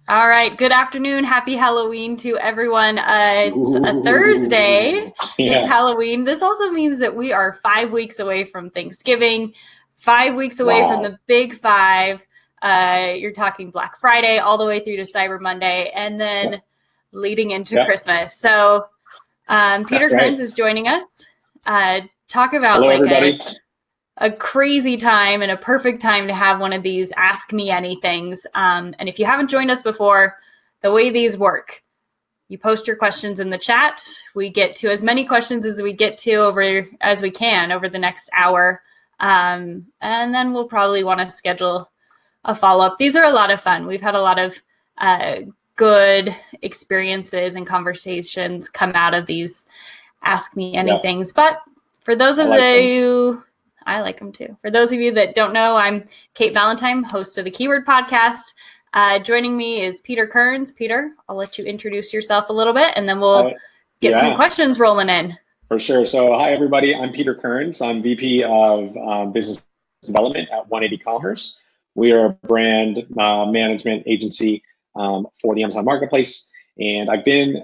All right. Good afternoon. Happy Halloween to everyone. It's a Thursday. Ooh. It's Yeah. Halloween. This also means that we are 5 weeks away from Thanksgiving, 5 weeks away from Wow. the Big Five. You're talking Black Friday all the way through to Cyber Monday, and Yep. then leading into Yep. Christmas. So Peter That's right. Kearns is joining us. Talk about Hello, like everybody. a crazy time and a perfect time to have one of these Ask Me Anythings. And if you haven't joined us before, the way these work, you post your questions in the chat. We get to as many questions as we get to as we can over the next hour. And then we'll probably want to schedule a follow-up. These are a lot of fun. We've had a lot of good experiences and conversations come out of these Ask Me Yeah, Anythings. But for those I of like them. you I like them too. For those of you that don't know, I'm Kate Valentine, host of the Keyword Podcast. Joining me is Peter Kearns. Peter, I'll let you introduce yourself a little bit, and then we'll get some Yeah, questions rolling in. for sure. So, hi, everybody. I'm Peter Kearns. I'm VP of Business Development at 180 Commerce. We are a brand management agency for the Amazon Marketplace. And I've been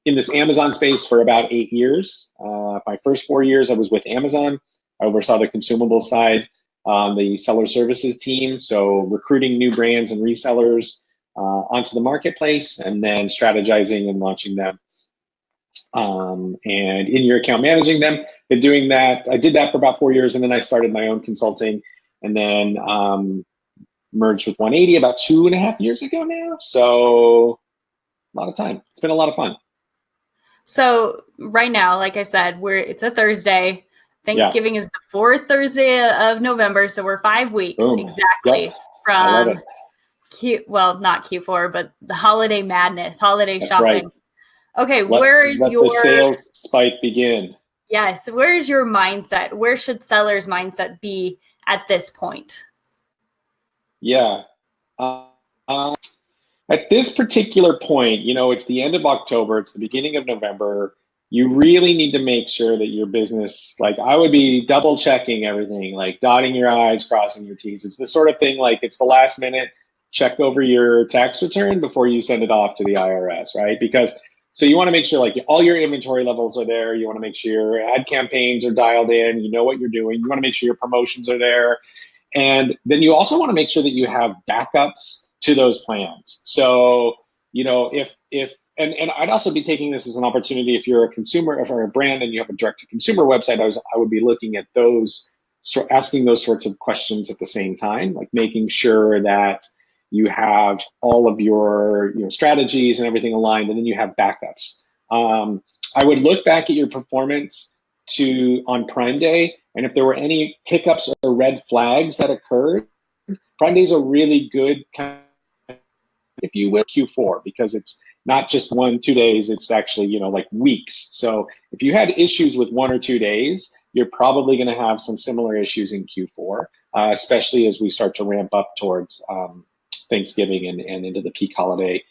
in this Amazon space for about 8 years. My first 4 years, I was with Amazon. I oversaw the consumable side, the seller services team. So recruiting new brands and resellers onto the marketplace, and then strategizing and launching them. And in your account managing them. Been doing that. I did that for about 4 years, and then I started my own consulting, and then merged with 180 about 2.5 years ago now. So a lot of time. It's been a lot of fun. So right now, like I said, it's a Thursday. Yeah. Thanksgiving is the fourth Thursday of November, so we're 5 weeks Boom. Yep. exactly I love from it. not Q4, but the holiday madness, holiday That's right. shopping. Okay, Let where is let the your sales spike begin. Yes. Where's your mindset? Where should sellers' mindset be at this point? Yeah. Uh, uh, at this particular point, it's the end of October, it's the beginning of November. You really need to make sure that your business, like I would be double checking everything, like dotting your I's, crossing your T's. It's the sort of thing like it's the last minute, check over your tax return before you send it off to the IRS, right? Because so you want to make sure like all your inventory levels are there. You want to make sure your ad campaigns are dialed in. You know what you're doing. You want to make sure your promotions are there. And then you also want to make sure that you have backups to those plans. So, if and I'd also be taking this as an opportunity if you're a consumer, if you're a brand and you have a direct to consumer website, I would be looking at those, so asking those sorts of questions at the same time, like making sure that you have all of your strategies and everything aligned, and then you have backups. I would look back at your performance on Prime Day, and if there were any hiccups or red flags that occurred, Prime Day is a really good kind of, if you will, Q4, because it's not just 1, 2 days, it's actually, like weeks. So if you had issues with 1 or 2 days, you're probably going to have some similar issues in Q4, especially as we start to ramp up towards Thanksgiving and into the peak holiday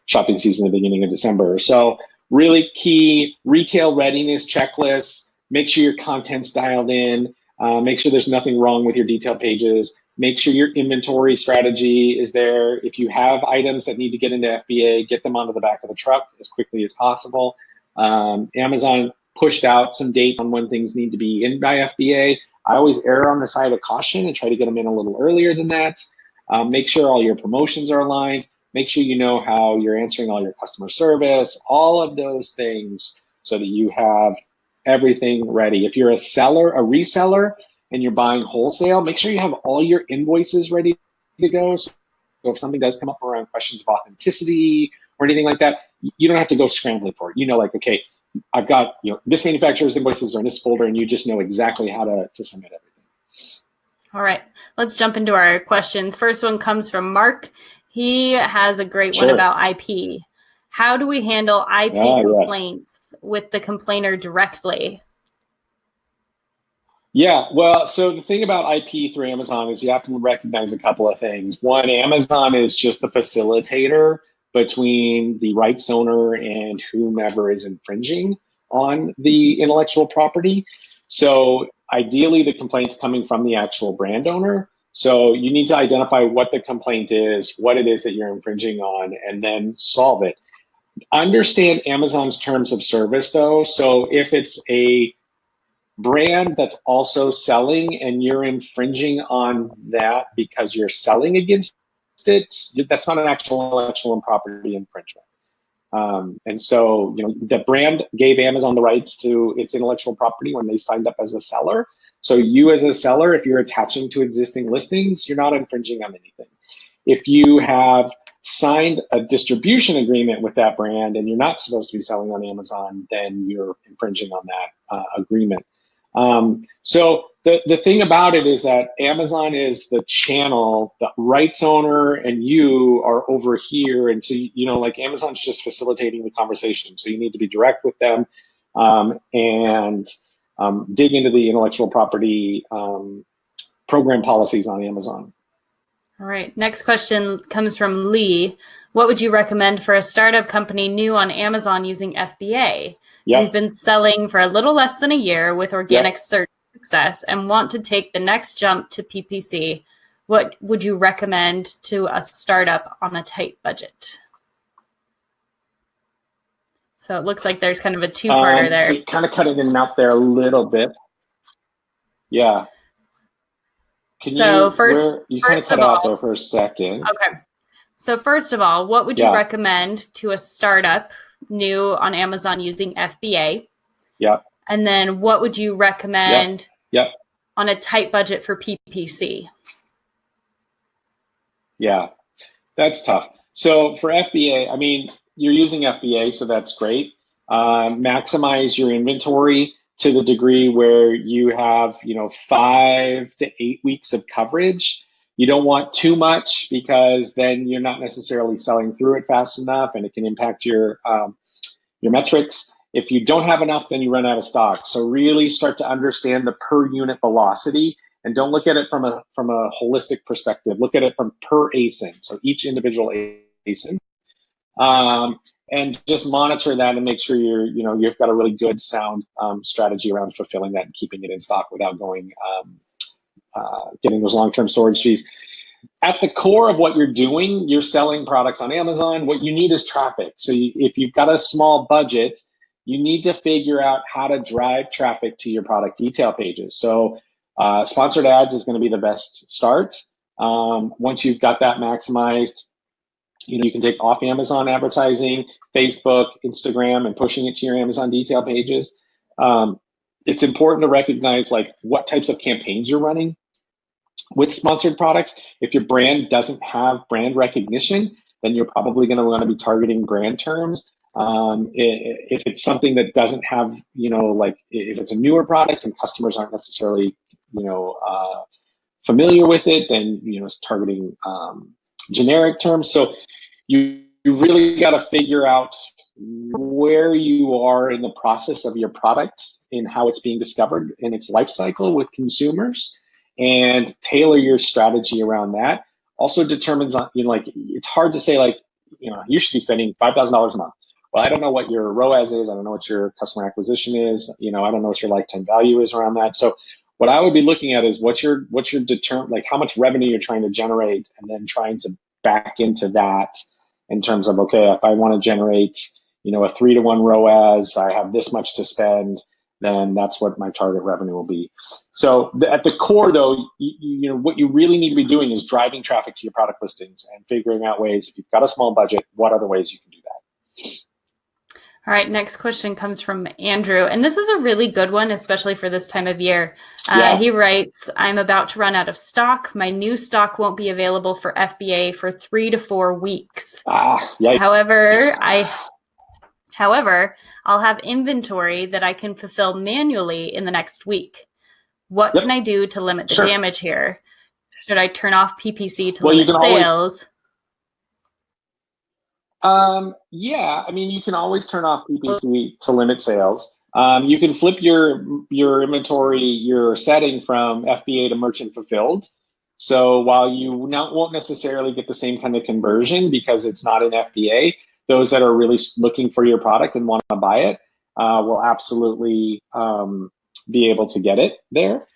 shopping season at the beginning of December. So really key retail readiness checklists. Make sure your content's dialed in. Make sure there's nothing wrong with your detail pages. Make sure your inventory strategy is there. If you have items that need to get into FBA, get them onto the back of the truck as quickly as possible. Amazon pushed out some dates on when things need to be in by FBA. I always err on the side of caution and try to get them in a little earlier than that. Make sure all your promotions are aligned. Make sure you know how you're answering all your customer service, all of those things, so that you have everything ready. If you're a seller, a reseller, and you're buying wholesale, make sure you have all your invoices ready to go. So if something does come up around questions of authenticity or anything like that, you don't have to go scrambling for it. Like, okay, I've got this manufacturer's invoices are in this folder, and you just know exactly how to submit everything. All right, let's jump into our questions. First one comes from Mark. He has a great one about IP. How do we handle IP complaints with the complainer directly? Yeah, well, so the thing about IP through Amazon is you have to recognize a couple of things. One, Amazon is just the facilitator between the rights owner and whomever is infringing on the intellectual property. So ideally, the complaint's coming from the actual brand owner. So you need to identify what the complaint is, what it is that you're infringing on, and then solve it. Understand Amazon's terms of service though. So if it's a brand that's also selling and you're infringing on that because you're selling against it, that's not an actual intellectual property infringement. And so, the brand gave Amazon the rights to its intellectual property when they signed up as a seller. So you as a seller, if you're attaching to existing listings, you're not infringing on anything. If you have signed a distribution agreement with that brand and you're not supposed to be selling on Amazon, then you're infringing on that agreement. So the thing about it is that Amazon is the channel, the rights owner, and you are over here. And so, like Amazon's just facilitating the conversation. So you need to be direct with them and dig into the intellectual property program policies on Amazon. All right. Next question comes from Lee. What would you recommend for a startup company new on Amazon using FBA? Yep. We've been selling for a little less than a year with organic search success and want to take the next jump to PPC. What would you recommend to a startup on a tight budget? So it looks like there's kind of a two-parter there. So you kind of cut it in and out there a little bit. Yeah. You kind of cut out there for a second. Okay. So first of all, what would you recommend to a startup new on Amazon using FBA? Yep. And then what would you recommend on a tight budget for PPC? Yeah, that's tough. So for FBA, I mean, you're using FBA, so that's great. Maximize your inventory to the degree where you have, 5 to 8 weeks of coverage. You don't want too much because then you're not necessarily selling through it fast enough and it can impact your metrics. If you don't have enough, then you run out of stock. So really start to understand the per unit velocity and don't look at it from a holistic perspective. Look at it from per ASIN, so each individual ASIN. And just monitor that and make sure you've got a really good sound strategy around fulfilling that and keeping it in stock without getting those long-term storage fees. At the core of what you're doing, you're selling products on Amazon. What you need is traffic. So if you've got a small budget, you need to figure out how to drive traffic to your product detail pages. So sponsored ads is going to be the best start. Once you've got that maximized, you can take off Amazon advertising, Facebook, Instagram, and pushing it to your Amazon detail pages. It's important to recognize what types of campaigns you're running with sponsored products. If your brand doesn't have brand recognition, then you're probably going to want to be targeting brand terms. If it's something that doesn't have, if it's a newer product and customers aren't necessarily, familiar with it, then, it's targeting generic terms. So you really got to figure out where you are in the process of your product and how it's being discovered in its life cycle with consumers and tailor your strategy around that. Also determines, it's hard to say you should be spending $5,000 a month. Well, I don't know what your ROAS is. I don't know what your customer acquisition is. I don't know what your lifetime value is around that. So what I would be looking at is what's your how much revenue you're trying to generate, and then trying to back into that in terms of, okay, if I want to generate, a 3-to-1 ROAS, I have this much to spend, then that's what my target revenue will be. So at the core though, what you really need to be doing is driving traffic to your product listings and figuring out ways, if you've got a small budget, what other ways you can do that. All right, next question comes from Andrew, and this is a really good one, especially for this time of year. He writes, I'm about to run out of stock. My new stock won't be available for FBA for 3 to 4 weeks. However, I'll have inventory that I can fulfill manually in the next week. What can I do to limit the damage here? Should I turn off PPC to limit sales? You can always turn off PPC to limit sales. You can flip your inventory, your setting from FBA to merchant fulfilled. So while you won't necessarily get the same kind of conversion because it's not in FBA, those that are really looking for your product and want to buy it will absolutely be able to get it there.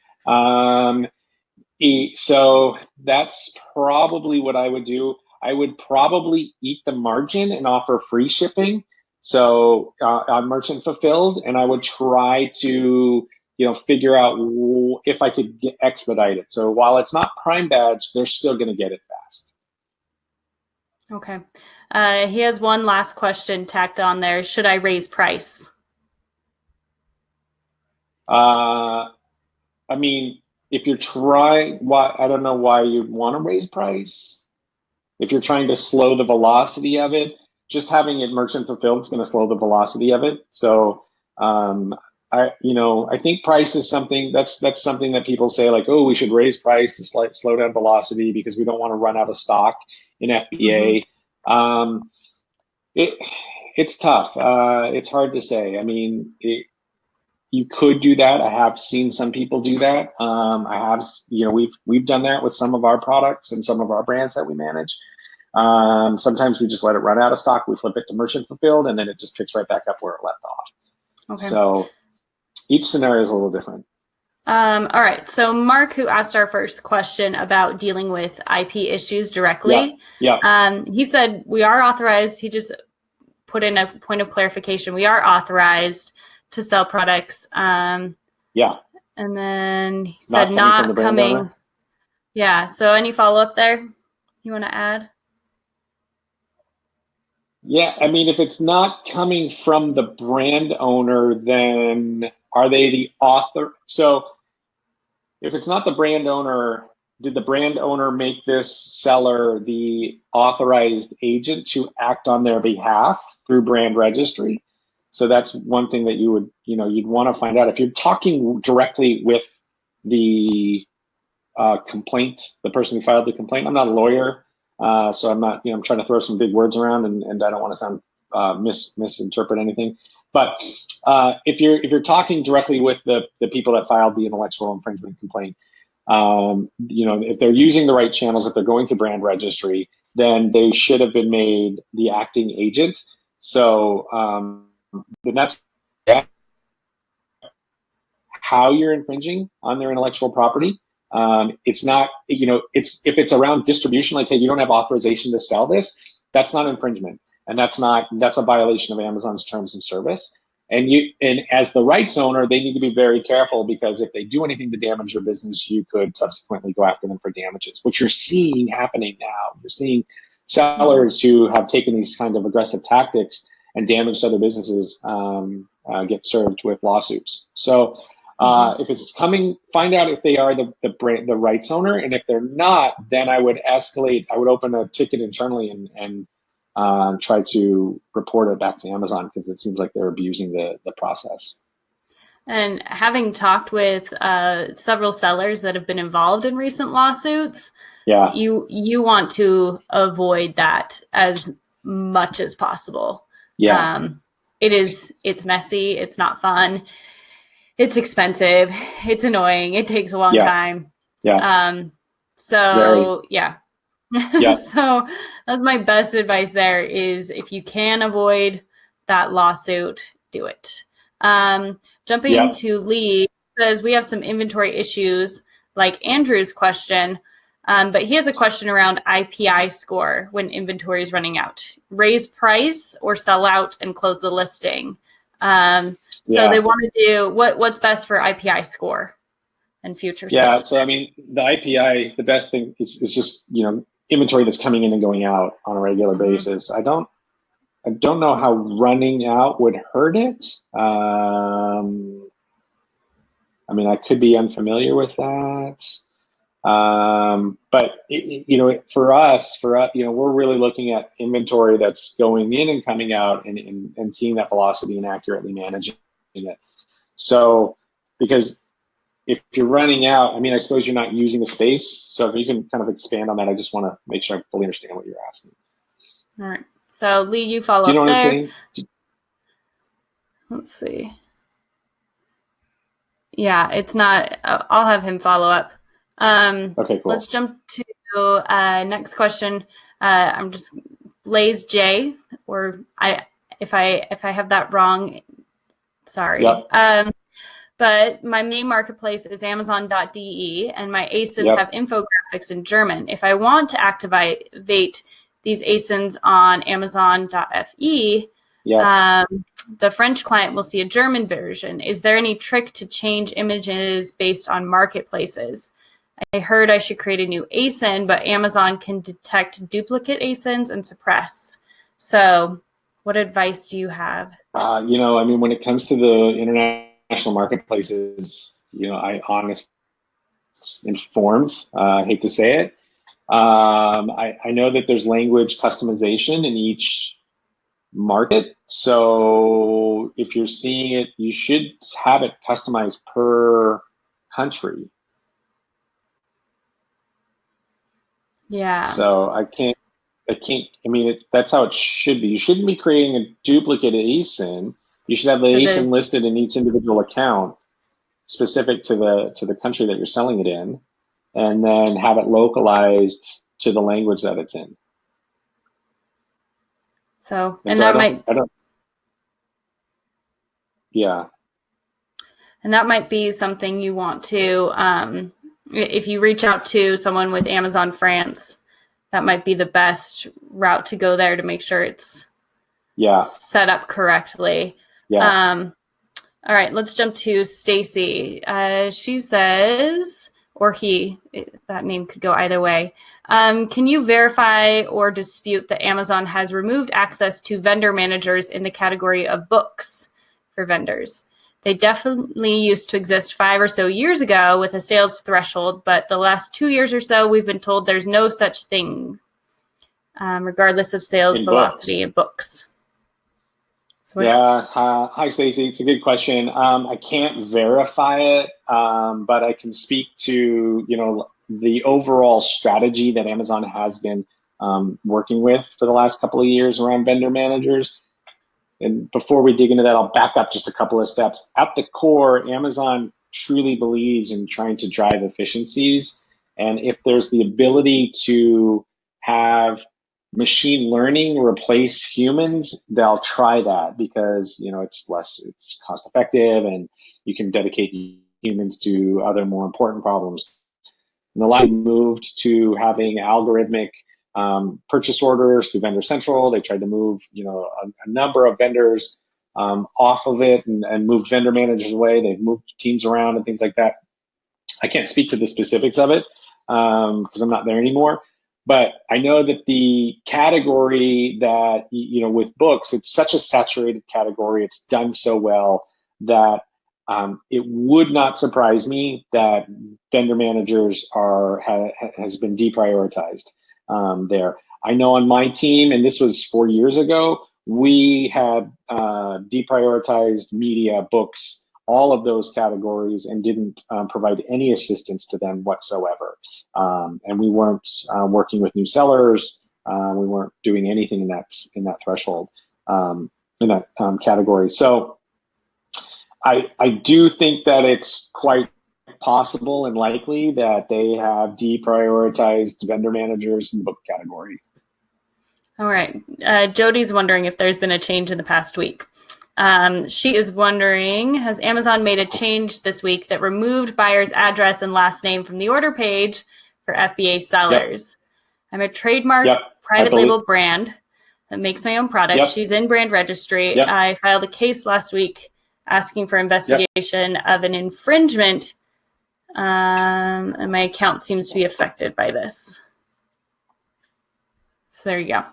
So that's probably what I would do. I would probably eat the margin and offer free shipping. So on merchant fulfilled, and I would try to, figure out if I could expedite it. So while it's not Prime badge, they're still going to get it fast. Okay. He has one last question tacked on there. Should I raise price? I mean, if you're trying, I don't know why you'd want to raise price. If you're trying to slow the velocity of it, just having it merchant fulfilled is going to slow the velocity of it. So, I think price is something that's something that people say like, oh, we should raise price to slow down velocity because we don't want to run out of stock in FBA. Mm-hmm. It's tough. It's hard to say. I mean, you could do that. I have seen some people do that. We've done that with some of our products and some of our brands that we manage. Sometimes we just let it run out of stock. We flip it to merchant fulfilled, and then it just picks right back up where it left off. Okay. So each scenario is a little different. All right. So Mark, who asked our first question about dealing with IP issues directly, he said we are authorized. He just put in a point of clarification. We are authorized to sell products. And then he said not coming. Yeah. So any follow-up there you want to add? Yeah. I mean, if it's not coming from the brand owner, then are they the author? So if it's not the brand owner, did the brand owner make this seller the authorized agent to act on their behalf through brand registry? So that's one thing that you'd want to find out. If you're talking directly with the complaint, the person who filed the complaint, I'm not a lawyer, so I'm not, I'm trying to throw some big words around, and I don't want to sound misinterpret anything. But if you're talking directly with the people that filed the intellectual infringement complaint, if they're using the right channels, if they're going to brand registry, then they should have been made the acting agent. So then that's how you're infringing on their intellectual property. It's not, if it's around distribution, like, hey, you don't have authorization to sell this, that's not infringement. And that's a violation of Amazon's terms of service. And as the rights owner, they need to be very careful, because if they do anything to damage your business, you could subsequently go after them for damages, which you're seeing happening now. You're seeing sellers who have taken these kind of aggressive tactics and damaged other businesses get served with lawsuits. So if it's coming, find out if they are the rights owner, and if they're not, then I would escalate. I would open a ticket internally and try to report it back to Amazon, because it seems like they're abusing the process. And having talked with several sellers that have been involved in recent lawsuits, you want to avoid that as much as possible. It's messy. It's not fun. It's expensive. It's annoying. It takes a long time. So that's my best advice there, is if you can avoid that lawsuit, do it. Jumping into Lee, says we have some inventory issues like Andrew's question, but he has a question around IPI score when inventory is running out. Raise price or sell out and close the listing. So they want to do what's best for IPI score and future sales. So I mean, the IPI, the best thing is just, inventory that's coming in and going out on a regular basis. I don't know how running out would hurt it. I mean, I could be unfamiliar with that. But for us, we're really looking at inventory that's going in and coming out, and seeing that velocity and accurately managing it. So, because if you're running out, I mean, I suppose you're not using the space. So if you can kind of expand on that, I just want to make sure I fully understand what you're asking. All right. So Lee, you follow up there. Let's see. Yeah, it's not. I'll have him follow up. Okay, cool. Let's jump to next question. I'm just Blaze J, or if I have that wrong, sorry. but my main marketplace is Amazon.de, and my ASINs Yep. have infographics in German. If I want to activate these ASINs on Amazon.fe, Yep. the French client will see a German version. Is there any trick to change images based on marketplaces? I heard I should create a new ASIN, but Amazon can detect duplicate ASINs and suppress. So what advice do you have? When it comes to the international marketplaces, I honestly informed. I hate to say it. I know that there's language customization in each market. So if you're seeing it, you should have it customized per country. Yeah. So that's how it should be. You shouldn't be creating a duplicate ASIN. You should have the For ASIN the listed in each individual account specific to the country that you're selling it in, and then have it localized to the language that it's in. so And so yeah. and that might be something you want to if you reach out to someone with Amazon France, that might be the best route to go there to make sure it's set up correctly. Yeah. All right, let's jump to Stacy. She says, or he, that name could go either way. Can you verify or dispute that Amazon has removed access to vendor managers in the category of books for vendors? They definitely used to exist 5 or so years ago with a sales threshold, but the last 2 years or so, we've been told there's no such thing, regardless of sales velocity in books. Yeah. Hi, Stacey. It's a good question. I can't verify it, but I can speak to, the overall strategy that Amazon has been working with for the last couple of years around vendor managers. And before we dig into that, I'll back up just a couple of steps. At the core, Amazon truly believes in trying to drive efficiencies. And if there's the ability to have machine learning replace humans, they'll try that because it's cost effective and you can dedicate humans to other more important problems. And the line moved to having algorithmic purchase orders through Vendor Central. They tried to move a number of vendors off of it and moved vendor managers away. They've moved teams around and things like that. I can't speak to the specifics of it because I'm not there anymore. But I know that the category that, with books, it's such a saturated category. It's done so well that it would not surprise me that vendor managers has been deprioritized there. I know on my team, and this was 4 years ago, we had deprioritized media, books, all of those categories, and didn't provide any assistance to them whatsoever. And we weren't working with new sellers. We weren't doing anything in that threshold, in that category. So I do think that it's quite possible and likely that they have deprioritized vendor managers in the book category. All right. Jody's wondering if there's been a change in the past week. She is wondering, has Amazon made a change this week that removed buyer's address and last name from the order page for FBA sellers? Yep. I'm a trademark private label brand that makes my own product. Yep. She's in brand registry. Yep. I filed a case last week asking for investigation of an infringement, and my account seems to be affected by this. So there you go.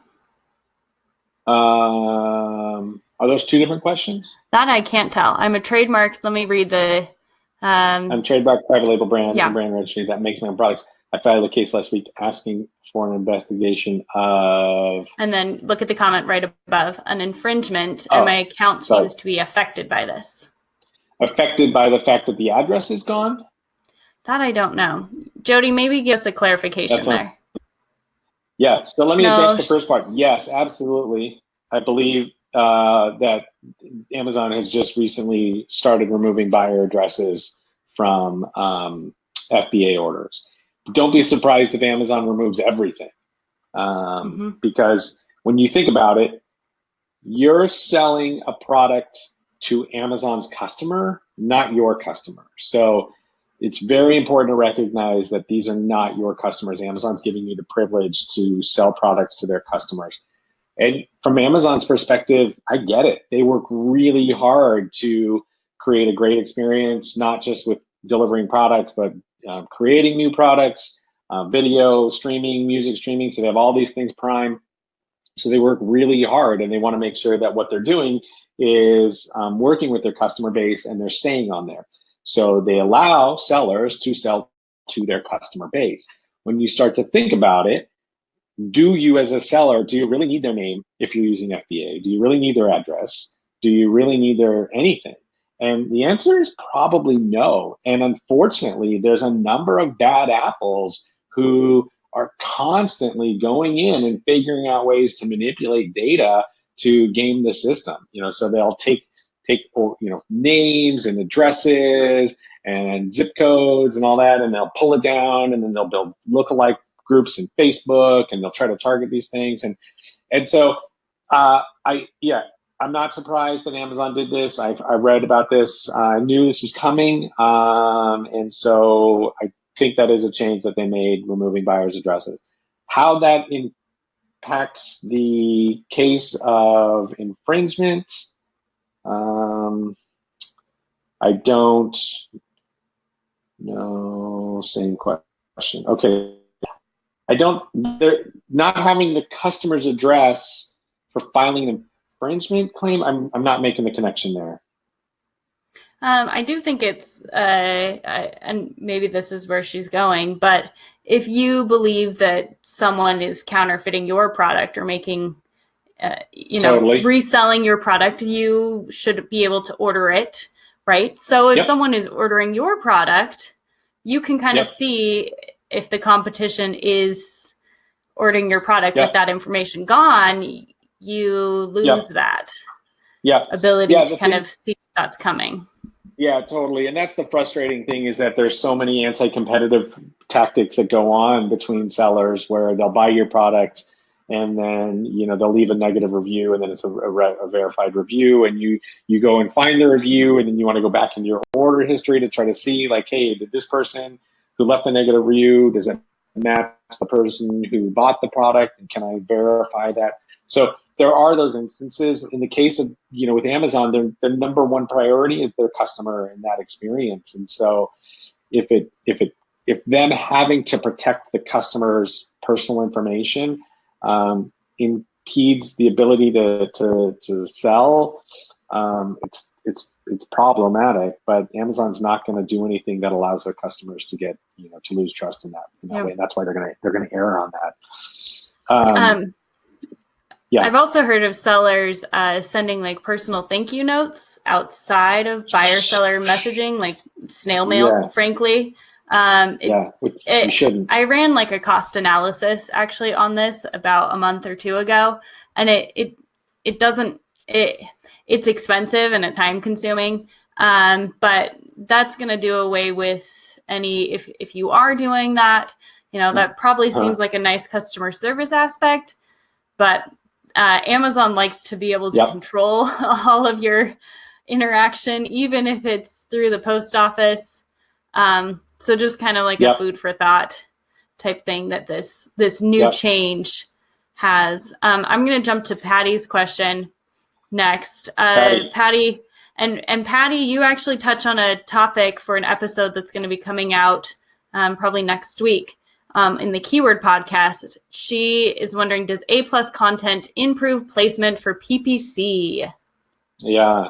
Are those two different questions? That I can't tell. I'm a trademark. Let me read the. I'm trademark private label brand and brand registry that makes my own products. I filed a case last week asking for an investigation of. And then look at the comment right above, an infringement, and my account seems to be affected by this. Affected by the fact that the address is gone? That I don't know. Jody, maybe give us a clarification there. Yeah, so let me address the first part. Yes, absolutely. I believe that Amazon has just recently started removing buyer addresses from FBA orders. Don't be surprised if Amazon removes everything. Because when you think about it, you're selling a product to Amazon's customer. not your customer. So it's very important to recognize that these are not your customers. Amazon's giving you the privilege to sell products to their customers. And from Amazon's perspective, I get it. They work really hard to create a great experience, not just with delivering products, but creating new products, video streaming, music streaming. So they have all these things prime. So they work really hard, and they want to make sure that what they're doing is working with their customer base, and they're staying on there. So they allow sellers to sell to their customer base. When you start to think about it, do you as a seller, do you really need their name if you're using FBA? Do you really need their address? Do you really need their anything? And the answer is probably no. And unfortunately, there's a number of bad apples who are constantly going in and figuring out ways to manipulate data to game the system. So they'll take names and addresses and zip codes and all that, and they'll pull it down, and then they'll build lookalike groups in Facebook, and they'll try to target these things. And so I'm not surprised that Amazon did this. I read about this. I knew this was coming. And so I think that is a change that they made, removing buyers' addresses. How that impacts the case of infringement, I don't know. Same question. Okay. They're not having the customer's address for filing an infringement claim. I'm not making the connection there. I do think it's, and maybe this is where she's going, but if you believe that someone is counterfeiting your product or making, Totally. reselling your product, you should be able to order it, right? So if someone is ordering your product, you can kind of see if the competition is ordering your product with that information gone, you lose that ability to kind of see that's coming. Yeah, totally. And that's the frustrating thing, is that there's so many anti-competitive tactics that go on between sellers, where they'll buy your product and then, they'll leave a negative review, and then it's a verified review, and you go and find the review, and then you want to go back into your order history to try to see, like, hey, did this person who left a negative review, does it match the person who bought the product, and can I verify that? So there are those instances. In the case of, with Amazon, their number one priority is their customer and that experience. And so if them having to protect the customer's personal information impedes the ability to sell, it's problematic. But Amazon's not going to do anything that allows their customers to get, to lose trust in that way. And that's why they're going to err on that. I've also heard of sellers sending like personal thank you notes outside of buyer-seller messaging, like snail mail, frankly. Which you shouldn't. I ran like a cost analysis actually on this about a month or two ago, and it's expensive and time consuming. But that's going to do away with if you are doing that, that probably seems like a nice customer service aspect, but Amazon likes to be able to control all of your interaction, even if it's through the post office. So just kind of like a food for thought type thing that this new change has. I'm going to jump to Patty's question next. Patty, and Patty, you actually touch on a topic for an episode that's going to be coming out probably next week. In the Keyword podcast, she is wondering, does A+ content improve placement for PPC? Yeah.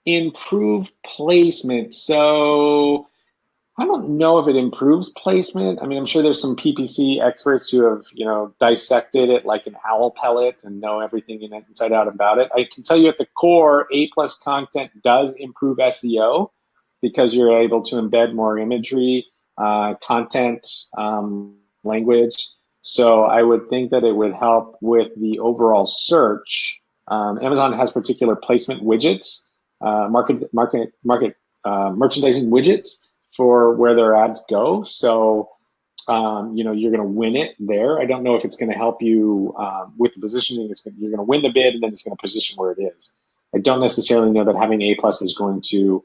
Improve placement. So I don't know if it improves placement. I mean, I'm sure there's some PPC experts who have, dissected it like an owl pellet and know everything inside out about it. I can tell you at the core, A+ content does improve SEO because you're able to embed more imagery, content, language. So I would think that it would help with the overall search. Amazon has particular placement widgets, merchandising widgets for where their ads go. So, you're going to win it there. I don't know if it's going to help you with the positioning. You're going to win the bid, and then it's going to position where it is. I don't necessarily know that having A plus is going to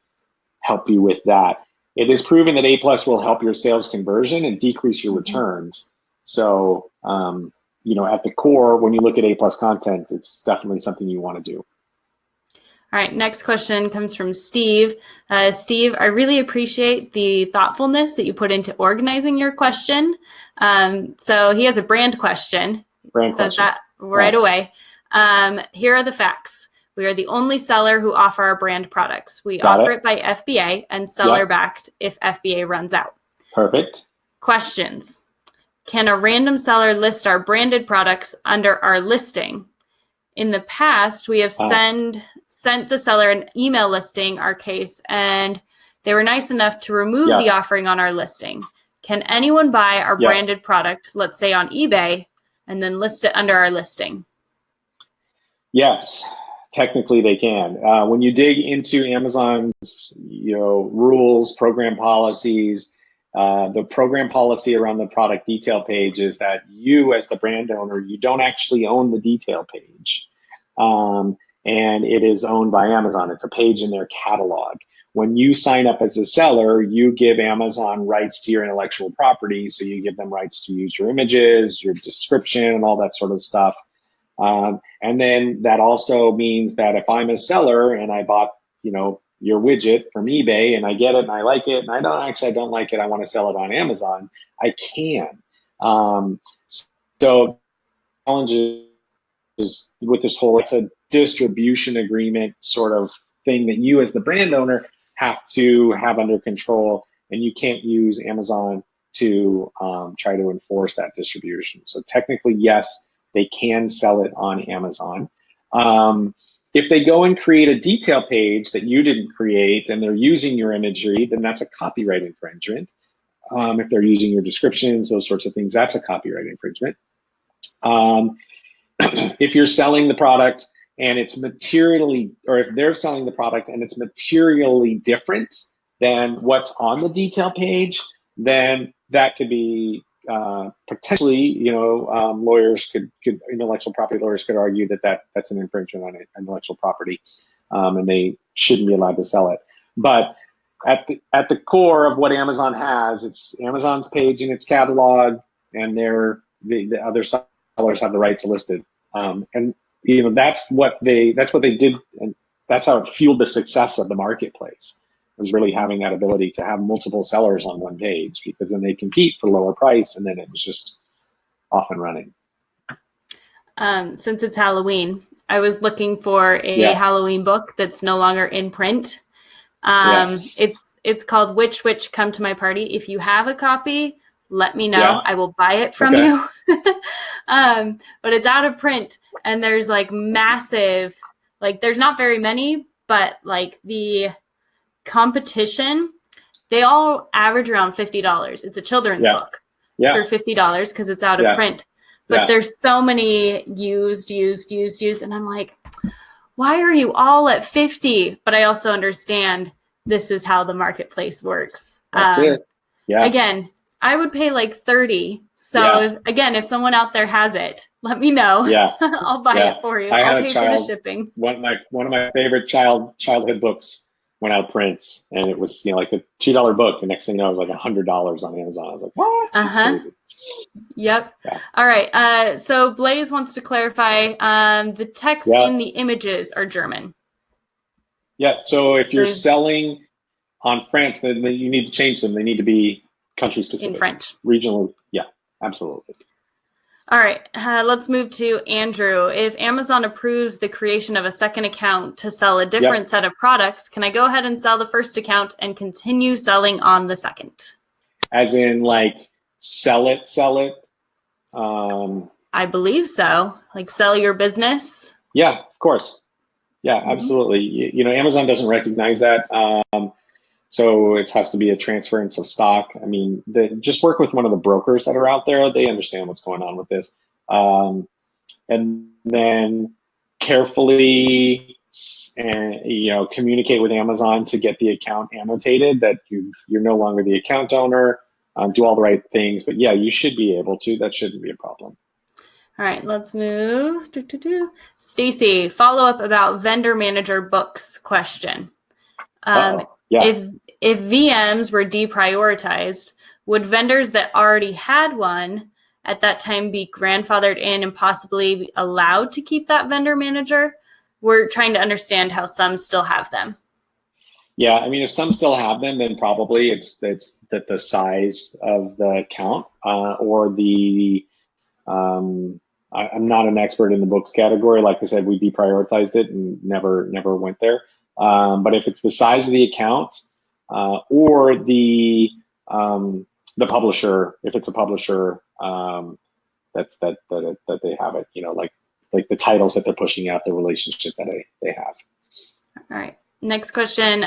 help you with that. It is proven that A plus will help your sales conversion and decrease your returns. So, at the core, when you look at A plus content, it's definitely something you want to do. All right, next question comes from Steve. Steve, I really appreciate the thoughtfulness that you put into organizing your question. So he has a brand question. Says that right away. Here are the facts. We are the only seller who offer our brand products. We offer it by FBA and seller backed if FBA runs out. Perfect. Questions. Can a random seller list our branded products under our listing? In the past, we have sent the seller an email listing our case, and they were nice enough to remove the offering on our listing. Can anyone buy our branded product, let's say on eBay, and then list it under our listing? Yes, technically they can. When you dig into Amazon's, rules, program policies, the program policy around the product detail page is that you, as the brand owner, you don't actually own the detail page. And it is owned by Amazon. It's a page in their catalog. When you sign up as a seller, you give Amazon rights to your intellectual property. So you give them rights to use your images, your description, and all that sort of stuff. And then that also means that if I'm a seller and I bought, your widget from eBay and I get it and I like it and I don't like it, I want to sell it on Amazon, I can. So challenge is with this whole, it's a distribution agreement sort of thing that you as the brand owner have to have under control, and you can't use Amazon to try to enforce that distribution. So technically, yes, they can sell it on Amazon. If they go and create a detail page that you didn't create and they're using your imagery, then that's a copyright infringement. If they're using your descriptions, those sorts of things, that's a copyright infringement. If you're selling the product and it's materially, or if they're selling the product and it's materially different than what's on the detail page, then that could be potentially, lawyers intellectual property lawyers could argue that that's an infringement on intellectual property, and they shouldn't be allowed to sell it. But at the core of what Amazon has, it's Amazon's page in its catalog, and the other sellers have the right to list it. And that's what they did, and that's how it fueled the success of the marketplace. It was really having that ability to have multiple sellers on one page, because then they compete for lower price, and then it was just off and running. Since it's Halloween, I was looking for a Halloween book that's no longer in print. It's called Witch Witch Come to My Party. If you have a copy, let me know. I will buy it from you. But it's out of print, and there's massive, there's not very many, but the competition, they all average around $50. It's a children's book for $50 because it's out of print. But there's so many used, and I'm like, why are you all at 50? But I also understand this is how the marketplace works. That's it. Yeah. Again, I would pay 30. So if someone out there has it, let me know. Yeah. I'll buy it for you. I'll pay for the shipping. One of my favorite childhood books went out of print, and it was a $2 book. The next thing you know, it was $100 on Amazon. I was like, what? That's crazy. Yep. Yeah. All right. So Blaze wants to clarify the text in the images are German. Yeah. So if you're selling on France, then you need to change them. They need to be country specific. In French. Regionally. Yeah, absolutely. All right. Let's move to Andrew. If Amazon approves the creation of a second account to sell a different set of products, can I go ahead and sell the first account and continue selling on the second? As in sell it? I believe so. Sell your business? Yeah, of course. Yeah, absolutely. Amazon doesn't recognize that. So it has to be a transference of stock. I mean, just work with one of the brokers that are out there. They understand what's going on with this. And then carefully communicate with Amazon to get the account annotated that you're no longer the account owner. Do all the right things. But yeah, you should be able to. That shouldn't be a problem. All right, let's move. Stacy, follow up about vendor manager books question. Uh-oh. Yeah. If VMs were deprioritized, would vendors that already had one at that time be grandfathered in and possibly be allowed to keep that vendor manager? We're trying to understand how some still have them. Yeah, I mean, if some still have them, then probably it's that the size of the account or the I'm not an expert in the books category. Like I said, we deprioritized it and never went there. But if it's the size of the account or the publisher, if it's a publisher, that they have it, like the titles that they're pushing out, the relationship that they have. All right. Next question.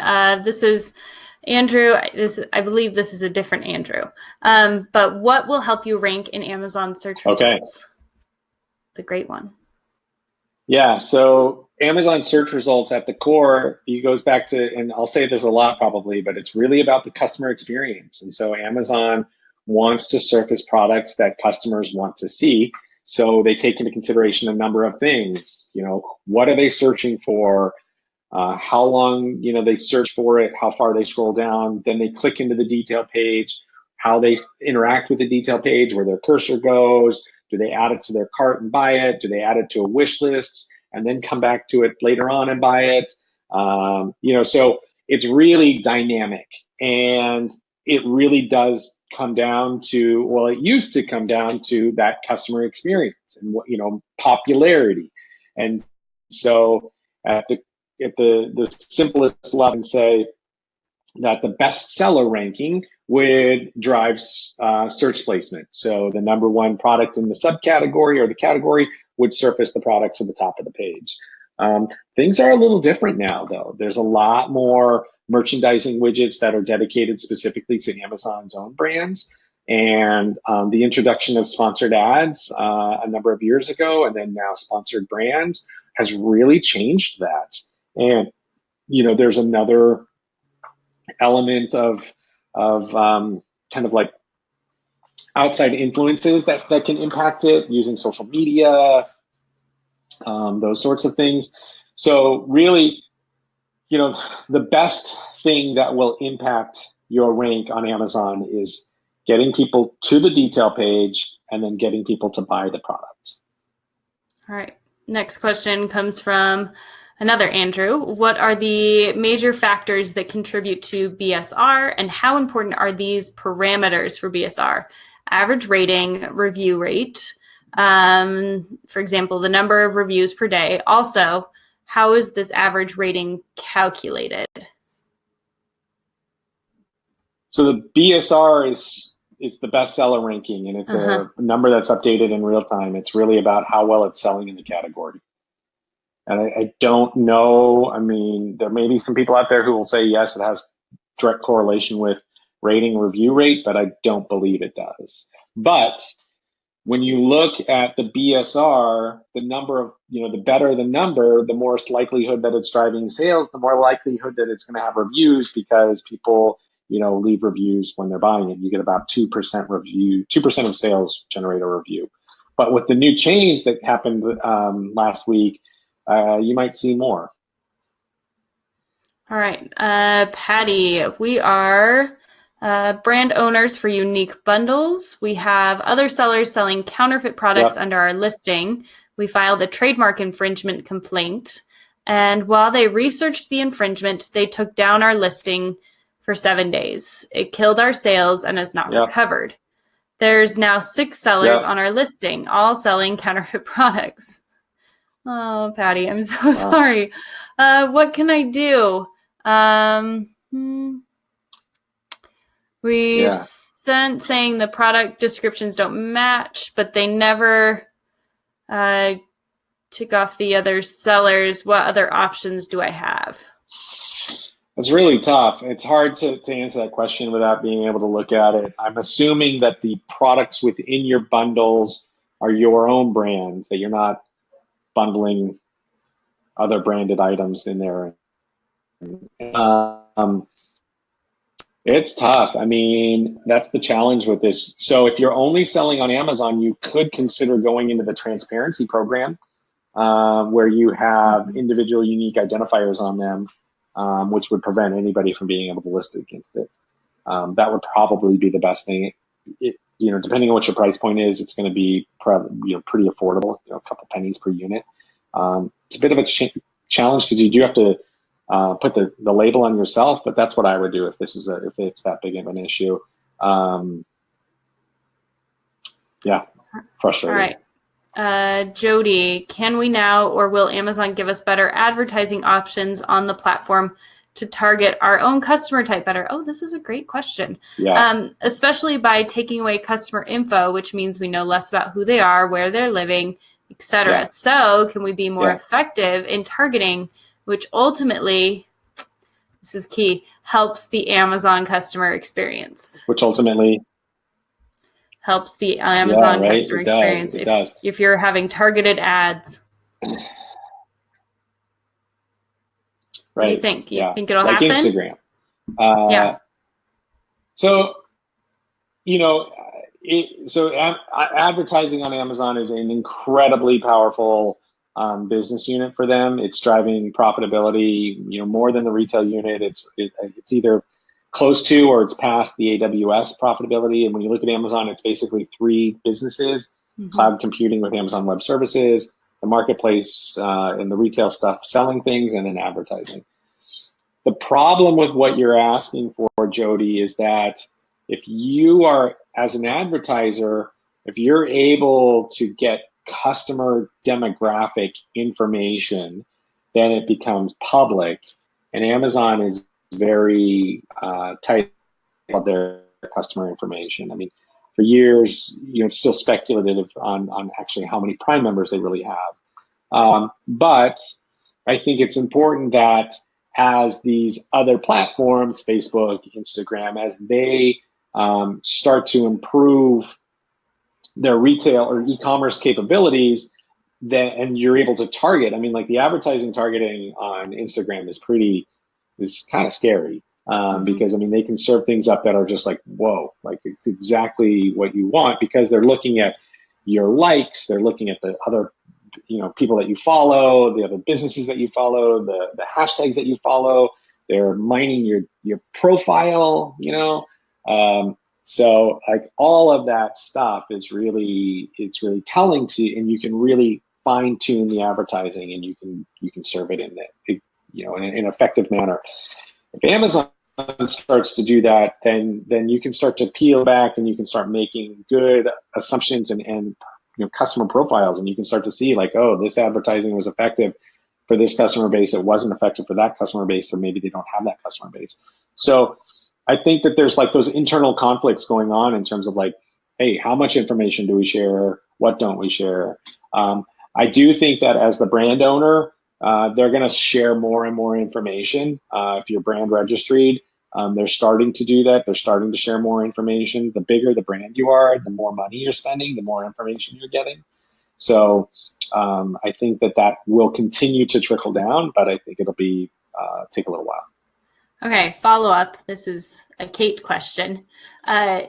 This is Andrew. I believe this is a different Andrew. But what will help you rank in Amazon search results? Okay. It's a great one. Yeah. So Amazon search results at the core, it goes back to, and I'll say this a lot probably, but it's really about the customer experience. And so Amazon wants to surface products that customers want to see. So they take into consideration a number of things. What are they searching for? How long they search for it, how far they scroll down, then they click into the detail page, how they interact with the detail page, where their cursor goes, do they add it to their cart and buy it, do they add it to a wish list and then come back to it later on and buy it. So it's really dynamic, and it really does come down to, well, it used to come down to that customer experience and popularity. And so at the simplest level, and say that the bestseller ranking would drive search placement. So the number one product in the subcategory or the category would surface the products at the top of the page. Things are a little different now, though. There's a lot more merchandising widgets that are dedicated specifically to Amazon's own brands. And the introduction of sponsored ads a number of years ago, and then now sponsored brands, has really changed that. And there's another element of kind of like outside influences that can impact it, using social media, those sorts of things. So really, the best thing that will impact your rank on Amazon is getting people to the detail page and then getting people to buy the product. All right. Next question comes from another Andrew. What are the major factors that contribute to BSR, and how important are these parameters for BSR? Average rating, review rate, for example, the number of reviews per day. Also, how is this average rating calculated? So the BSR it's the bestseller ranking, and it's a number that's updated in real time. It's really about how well it's selling in the category. And I don't know. I mean, there may be some people out there who will say, yes, it has direct correlation with rating review rate, but I don't believe it does. But when you look at the BSR, the number of, the better the number, the more likelihood that it's driving sales, the more likelihood that it's going to have reviews, because people, leave reviews when they're buying it. You get about 2% review, 2% of sales generate a review. But with the new change that happened last week, you might see more. All right. Patty, we are brand owners for unique bundles. We have other sellers selling counterfeit products under our listing. We filed a trademark infringement complaint. And while they researched the infringement, they took down our listing for 7 days. It killed our sales and is not recovered. There's now 6 sellers on our listing, all selling counterfeit products. Oh, Patty, I'm so sorry. What can I do? We've sent saying the product descriptions don't match, but they never tick off the other sellers. What other options do I have? It's really tough. It's hard to answer that question without being able to look at it. I'm assuming that the products within your bundles are your own brands, that you're not bundling other branded items in there. It's tough. I mean, that's the challenge with this. So if you're only selling on Amazon, you could consider going into the transparency program, where you have Mhm. individual unique identifiers on them, which would prevent anybody from being able to list against it. That would probably be the best thing. Depending on what your price point is, it's going to be pretty affordable, a couple pennies per unit. It's a bit of a challenge because you do have to put the label on yourself, but that's what I would do if it's that big of an issue. Yeah, All frustrating. right. Jody, can we now or will Amazon give us better advertising options on the platform to target our own customer type better? Oh, this is a great question. Yeah, Especially by taking away customer info, which means we know less about who they are, where they're living, etc. yeah, So can we be more yeah. effective in targeting, which ultimately, this is key, helps the Amazon customer experience? Which ultimately, Helps the yeah, Amazon right. customer It does. experience It does. if you're having targeted ads. What do you Right. think? You Yeah. think it'll Like happen? Instagram. Uh, Yeah. so you know, advertising on Amazon is an incredibly powerful business unit for them. It's driving profitability, more than the retail unit. It's either close to or it's past the AWS profitability. And when you look at Amazon, it's basically three businesses: Mm-hmm. cloud computing with Amazon Web Services, the marketplace, and the retail stuff, selling things, and then advertising. The problem with what you're asking for, Jody, is that if you are, as an advertiser, if you're able to get customer demographic information, then it becomes public. And Amazon is very tight about their customer information. I mean, for years, it's still speculative on actually how many Prime members they really have. But I think it's important that as these other platforms, Facebook, Instagram, as they start to improve their retail or e-commerce capabilities, and you're able to target. I mean, like the advertising targeting on Instagram is kind of scary, Mm-hmm. because I mean they can serve things up that are just like, whoa, like it's exactly what you want, because they're looking at your likes, they're looking at the other people that you follow, the other businesses that you follow, the hashtags that you follow. They're mining your profile, um, so like all of that stuff it's really telling to, and you can really fine tune the advertising, and you can serve it in an effective manner. If Amazon starts to do that, then you can start to peel back and you can start making good assumptions and customer profiles, and you can start to see like, oh, this advertising was effective for this customer base. It wasn't effective for that customer base, so maybe they don't have that customer base. So I think that there's like those internal conflicts going on in terms of like, hey, how much information do we share? What don't we share? I do think that as the brand owner, they're going to share more and more information. If you're brand registered, they're starting to do that. They're starting to share more information. The bigger the brand you are, the more money you're spending, the more information you're getting. So I think that will continue to trickle down, but I think it'll be take a little while. Okay, follow up. This is a Kate question. Uh,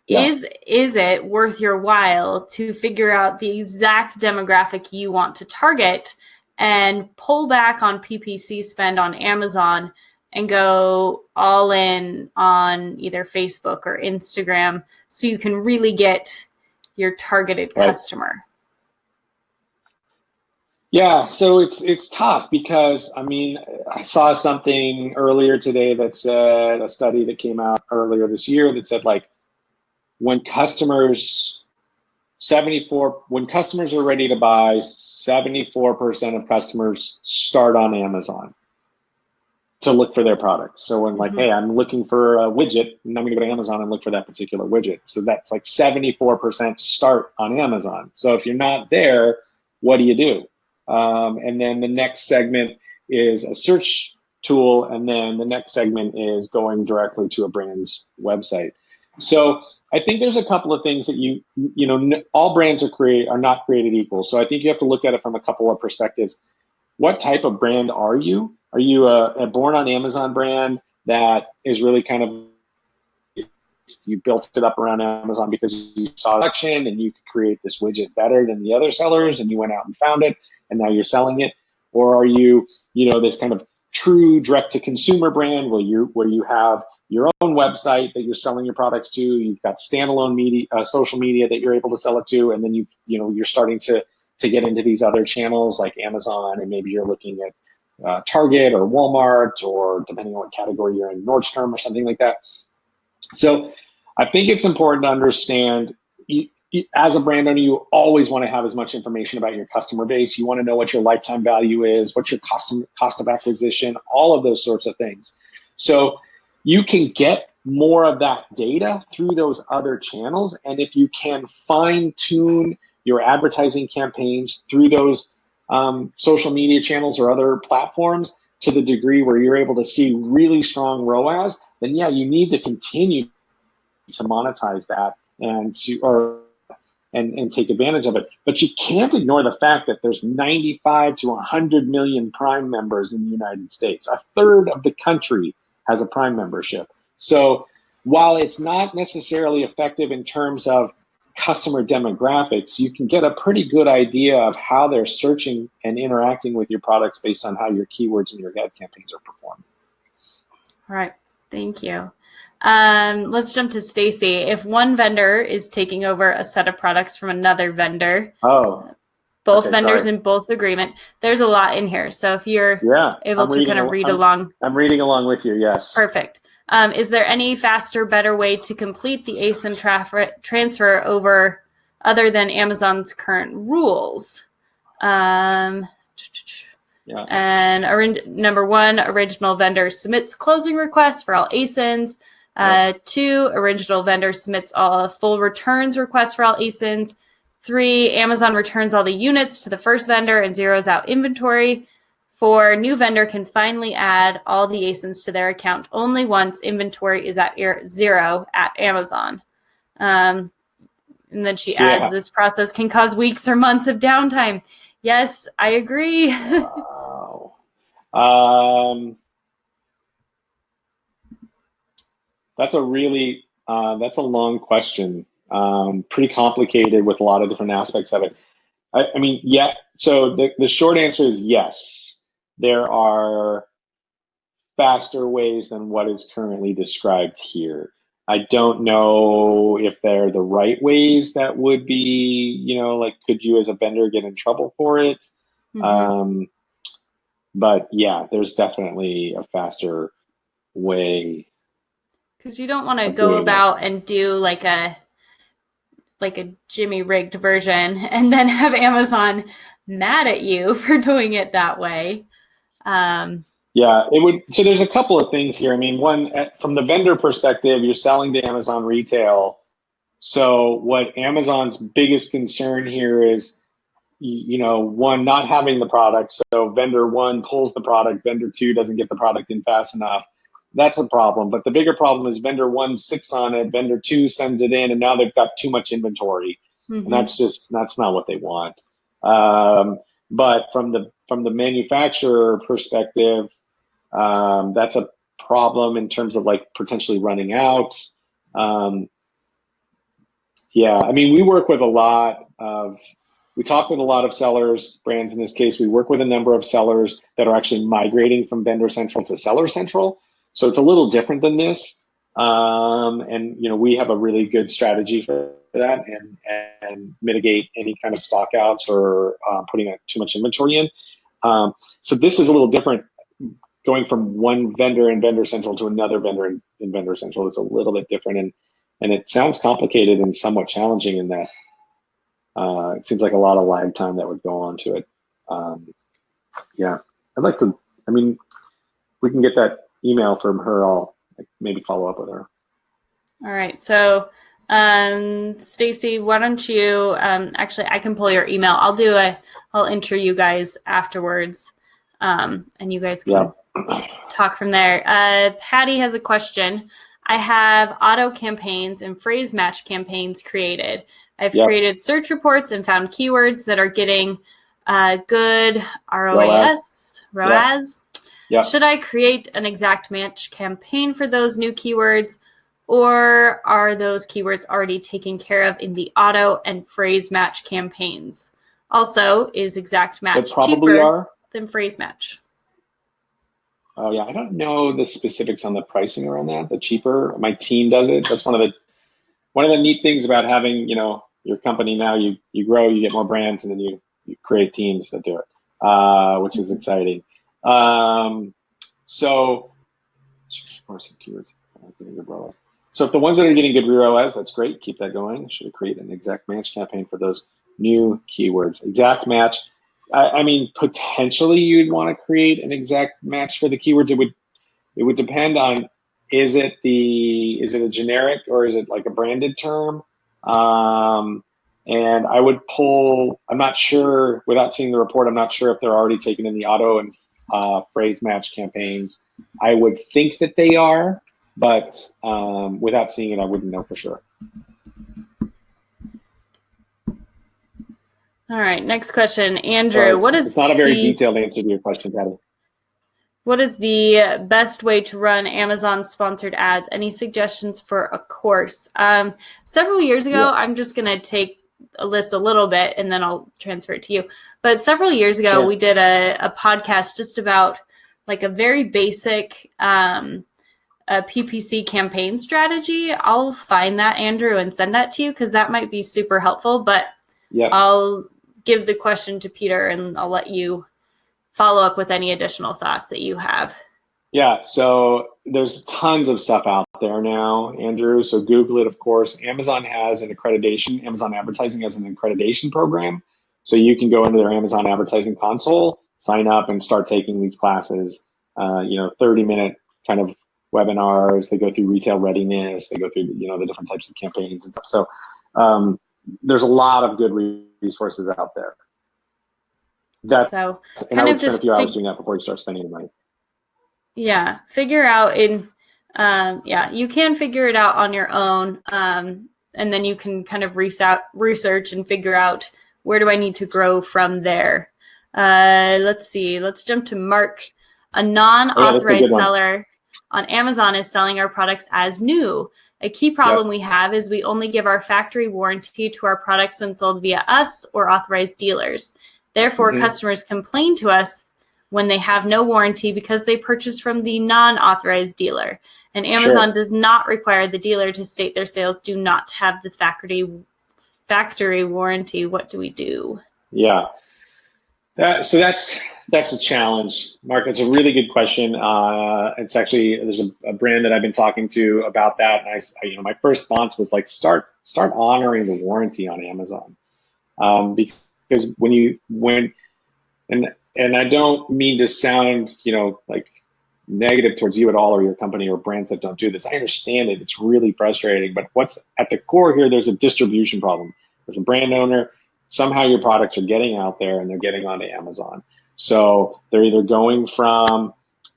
Yeah. is it worth your while to figure out the exact demographic you want to target and pull back on PPC spend on Amazon and go all in on either Facebook or Instagram so you can really get your targeted Right. customer? Yeah, so it's tough because I mean I saw something earlier today that said, a study that came out earlier this year that said like when customers 74 when customers are ready to buy, 74% of customers start on Amazon to look for their products. So when like, Mm-hmm. hey, I'm looking for a widget, and I'm going to go to Amazon and look for that particular widget. So that's like 74% start on Amazon. So if you're not there, what do you do? And then the next segment is a search tool, and then the next segment is going directly to a brand's website. So I think there's a couple of things that all brands are not created equal. So I think you have to look at it from a couple of perspectives. What type of brand are you? Are you a born on Amazon brand that is really kind of you built it up around Amazon because you saw an auction and you could create this widget better than the other sellers and you went out and found it and now you're selling it? Or are you, this kind of true direct to consumer brand where you have your own website that you're selling your products to, you've got standalone media, social media that you're able to sell it to, and then you're starting to get into these other channels like Amazon, and maybe you're looking at Target or Walmart, or depending on what category you're in, Nordstrom or something like that. So I think it's important to understand, as a brand owner, you always want to have as much information about your customer base. You want to know what your lifetime value is, what's your cost of acquisition, all of those sorts of things. So you can get more of that data through those other channels. And if you can fine tune your advertising campaigns through those social media channels or other platforms to the degree where you're able to see really strong ROAS, then yeah, you need to continue to monetize that and take advantage of it. But you can't ignore the fact that there's 95 to 100 million Prime members in the United States. A third of the country has a Prime membership. So while it's not necessarily effective in terms of customer demographics, you can get a pretty good idea of how they're searching and interacting with your products based on how your keywords and your ad campaigns are performing. All right. Thank you. Let's jump to Stacy. If one vendor is taking over a set of products from another vendor, both vendors in both agreement, there's a lot in here. So if you're able to kind of read along. I'm reading along with you, yes. Perfect. Is there any faster, better way to complete the ASIN transfer over other than Amazon's current rules? And number one, original vendor submits closing requests for all ASINs. 2, original vendor submits all full returns requests for all ASINs. 3, Amazon returns all the units to the first vendor and zeroes out inventory. 4, new vendor can finally add all the ASINs to their account only once inventory is at 0 at Amazon. And then she adds, this process can cause weeks or months of downtime. Yes, I agree. Wow. That's a really, that's a long question. Pretty complicated with a lot of different aspects of it. I mean, yeah. So the short answer is yes. There are faster ways than what is currently described here. I don't know if they're the right ways that would be, like, could you as a vendor get in trouble for it? Mm-hmm. But yeah, there's definitely a faster way. Because you don't want to go about and do like a Jimmy rigged version and then have Amazon mad at you for doing it that way. Yeah, it would. So there's a couple of things here. I mean, one, from the vendor perspective, you're selling to Amazon retail. So what Amazon's biggest concern here is, one, not having the product. So vendor 1 pulls the product, vendor 2 doesn't get the product in fast enough. That's a problem. But the bigger problem is vendor 1 sits on it, vendor 2 sends it in, and now they've got too much inventory. Mm-hmm. And that's not what they want. But from the manufacturer perspective, that's a problem in terms of like potentially running out. I mean, we talk with a lot of sellers, brands in this case. We work with a number of sellers that are actually migrating from Vendor Central to Seller Central. So it's a little different than this. And we have a really good strategy for that and mitigate any kind of stock outs or putting too much inventory in. So this is a little different. Going from one vendor in Vendor Central to another vendor in Vendor Central is a little bit different. And it sounds complicated and somewhat challenging in that it seems like a lot of lag time that would go on to it. I'd like to, we can get that email from her. I'll maybe follow up with her. All right. So, Stacy, why don't you, actually, I can pull your email. I'll intro you guys afterwards. And you guys can talk from there. Patty has a question. I have auto campaigns and phrase match campaigns created. I've created search reports and found keywords that are getting good ROAS. Should I create an exact match campaign for those new keywords, or are those keywords already taken care of in the auto and phrase match campaigns? Also, is exact match They probably cheaper are. than phrase match? Oh yeah, I don't know the specifics on the pricing around that. The cheaper, my team does it. That's one of the neat things about having, your company now. You grow, you get more brands, and then you create teams that do it, which is exciting. So, keywords. So if the ones that are getting good ROAS, that's great. Keep that going. Should create an exact match campaign for those new keywords. Exact match. I mean, potentially you'd want to create an exact match for the keywords. It would depend on, is it a generic or is it like a branded term? And I would pull, I'm not sure, without seeing the report, I'm not sure if they're already taken in the auto and phrase match campaigns. I would think that they are, but without seeing it, I wouldn't know for sure. All right, next question. Andrew, it's not a very detailed answer to your question, Patty. What is the best way to run Amazon sponsored ads? Any suggestions for a course? Several years ago, Yeah. I'm just going to take a list a little bit and then I'll transfer it to you. But several years ago, Sure. we did a podcast just about like a very basic a PPC campaign strategy. I'll find that, Andrew, and send that to you because that might be super helpful. But Yeah. I'll give the question to Peter and I'll let you follow up with any additional thoughts that you have. Yeah, so there's tons of stuff out there now, Andrew. So Google it, of course. Amazon has an accreditation. Amazon Advertising has an accreditation program. So you can go into their Amazon Advertising console, sign up, and start taking these classes. 30-minute kind of webinars. They go through retail readiness. They go through the different types of campaigns and stuff. So there's a lot of good resources out there. And I would spend a few hours doing that before you start spending the money. Yeah, figure out you can figure it out on your own. And then you can kind of research and figure out where do I need to grow from there. Let's see. Let's jump to Mark. A non-authorized seller on Amazon is selling our products as new. A key problem we have is we only give our factory warranty to our products when sold via us or authorized dealers. Therefore, customers complain to us when they have no warranty because they purchase from the non-authorized dealer. And Amazon does not require the dealer to state their sales do not have the factory warranty. What do we do? Yeah. So that's a challenge, Mark. That's a really good question. It's actually, there's a brand that I've been talking to about that, and I my first response was like, start honoring the warranty on Amazon, because and I don't mean to sound like negative towards you at all or your company or brands that don't do this. I understand it. It's really frustrating, but what's at the core here, there's a distribution problem. As a brand owner, somehow your products are getting out there and they're getting onto Amazon. So they're either going from,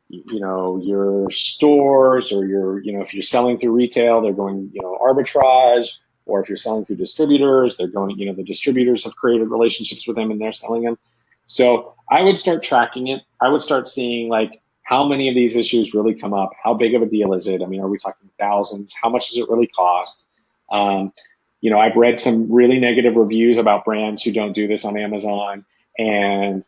your stores or if you're selling through retail, they're going, arbitrage, or if you're selling through distributors, they're going, the distributors have created relationships with them and they're selling them. So I would start tracking it. I would start seeing like how many of these issues really come up. How big of a deal is it? I mean, are we talking thousands? How much does it really cost? I've read some really negative reviews about brands who don't do this on Amazon, and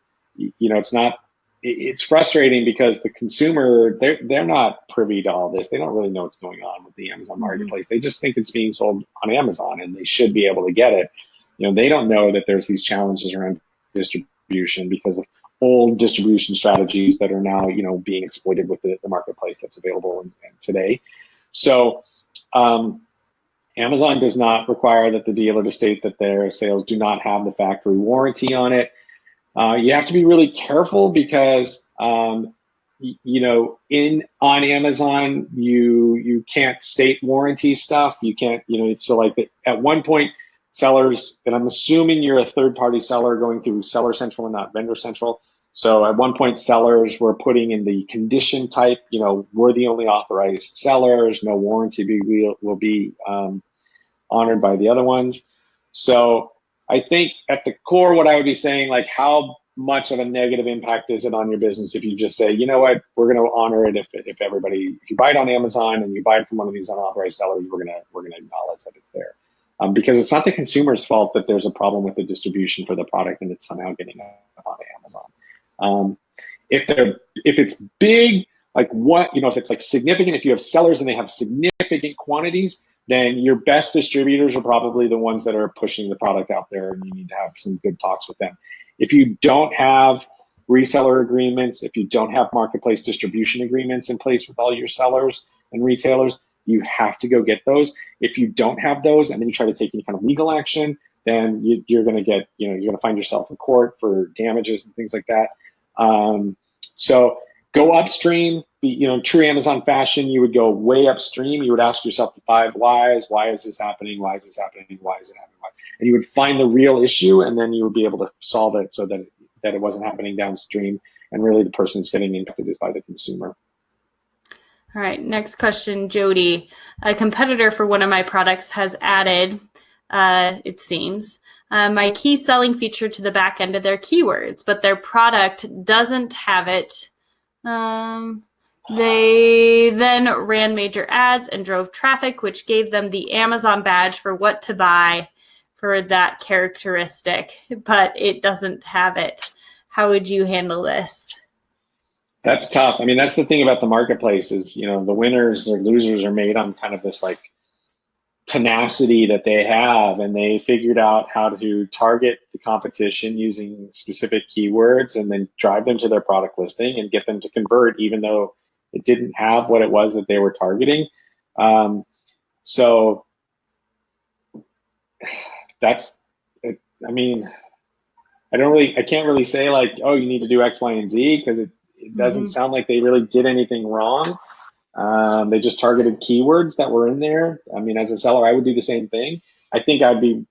it's frustrating because the consumer, they're not privy to all this. They don't really know what's going on with the Amazon marketplace. They just think it's being sold on Amazon and they should be able to get it. They don't know that there's these challenges around distribution because of old distribution strategies that are now being exploited with the marketplace that's available today. So Amazon does not require that the dealer to state that their sales do not have the factory warranty on it. You have to be really careful because on Amazon you can't state warranty stuff. You can't so like at one point sellers, and I'm assuming you're a third-party seller going through Seller Central and not Vendor Central. So at one point sellers were putting in the condition type, we're the only authorized sellers, no warranty will be honored by the other ones. So I think at the core, what I would be saying, like how much of a negative impact is it on your business if you just say, you know what, we're going to honor it if you buy it on Amazon and you buy it from one of these unauthorized sellers, we're going to acknowledge that it's there. Because it's not the consumer's fault that there's a problem with the distribution for the product and it's somehow getting up on Amazon. If it's big, like if it's like significant, if you have sellers and they have significant quantities, then your best distributors are probably the ones that are pushing the product out there, and you need to have some good talks with them. If you don't have reseller agreements, if you don't have marketplace distribution agreements in place with all your sellers and retailers, you have to go get those. If you don't have those and then you try to take any kind of legal action, then you're going to find yourself in court for damages and things like that. So go upstream, true Amazon fashion, you would go way upstream. You would ask yourself the 5 whys. Why is this happening? Why is this happening? Why is it happening? Why? And you would find the real issue, and then you would be able to solve it so that it wasn't happening downstream. And really the person who's getting impacted is by the consumer. All right, next question, Jody. A competitor for one of my products has added, it seems, my key selling feature to the back end of their keywords, but their product doesn't have it. They then ran major ads and drove traffic, which gave them the Amazon badge for what to buy for that characteristic, but it doesn't have it. How would you handle this? That's tough. I mean, that's the thing about the marketplace is, the winners or losers are made on kind of this like tenacity that they have, and they figured out how to target the competition using specific keywords and then drive them to their product listing and get them to convert, even though it didn't have what it was that they were targeting. So that's, I mean, I can't really say like, oh, you need to do X, Y, and Z, because it doesn't sound like they really did anything wrong. They just targeted keywords that were in there. I mean, as a seller, I would do the same thing. I think I'd be,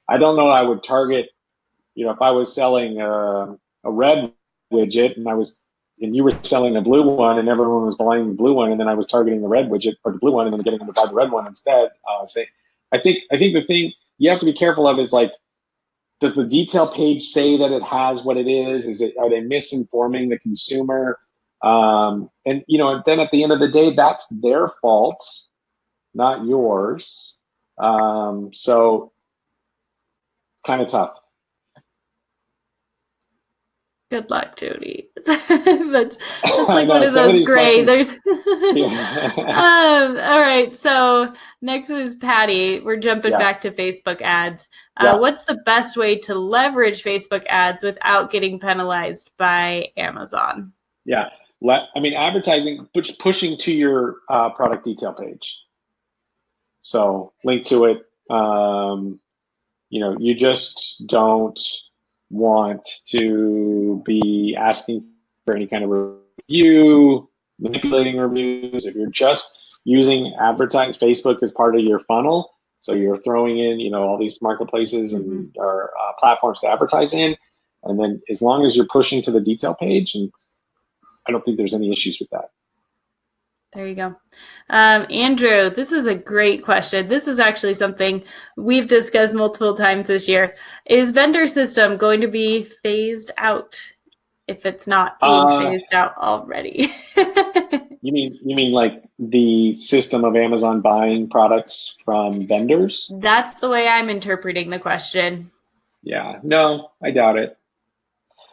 I don't know, I would target, if I was selling a red widget and you were selling a blue one and everyone was buying the blue one, and then I was targeting the red widget or the blue one and then getting them to buy the red one instead. I think the thing you have to be careful of is like, does the detail page say that it has what it is? Are they misinforming the consumer? And then at the end of the day, that's their fault, not yours. So kind of tough. Good luck, Jody. that's like one of Some those gray. There's yeah. All right. So next is Patty. We're jumping back to Facebook ads. What's the best way to leverage Facebook ads without getting penalized by Amazon? Yeah. Advertising, pushing to your product detail page. So link to it. You just don't want to be asking for any kind of review, manipulating reviews. If you're just using Facebook as part of your funnel, so you're throwing in, all these marketplaces and or platforms to advertise in, and then as long as you're pushing to the detail page, and I don't think there's any issues with that. There you go. Andrew, this is a great question. This is actually something we've discussed multiple times this year. Is vendor system going to be phased out if it's not being phased out already? You mean like the system of Amazon buying products from vendors? That's the way I'm interpreting the question. Yeah, no, I doubt it.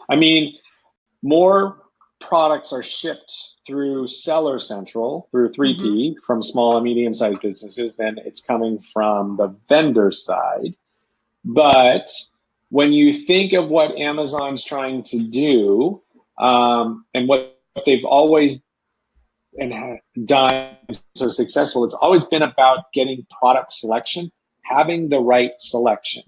I mean, more products are shipped through Seller Central, through 3P, from small and medium-sized businesses than it's coming from the vendor side. But when you think of what Amazon's trying to do, and what they've always done so successful, it's always been about getting product selection, having the right selection.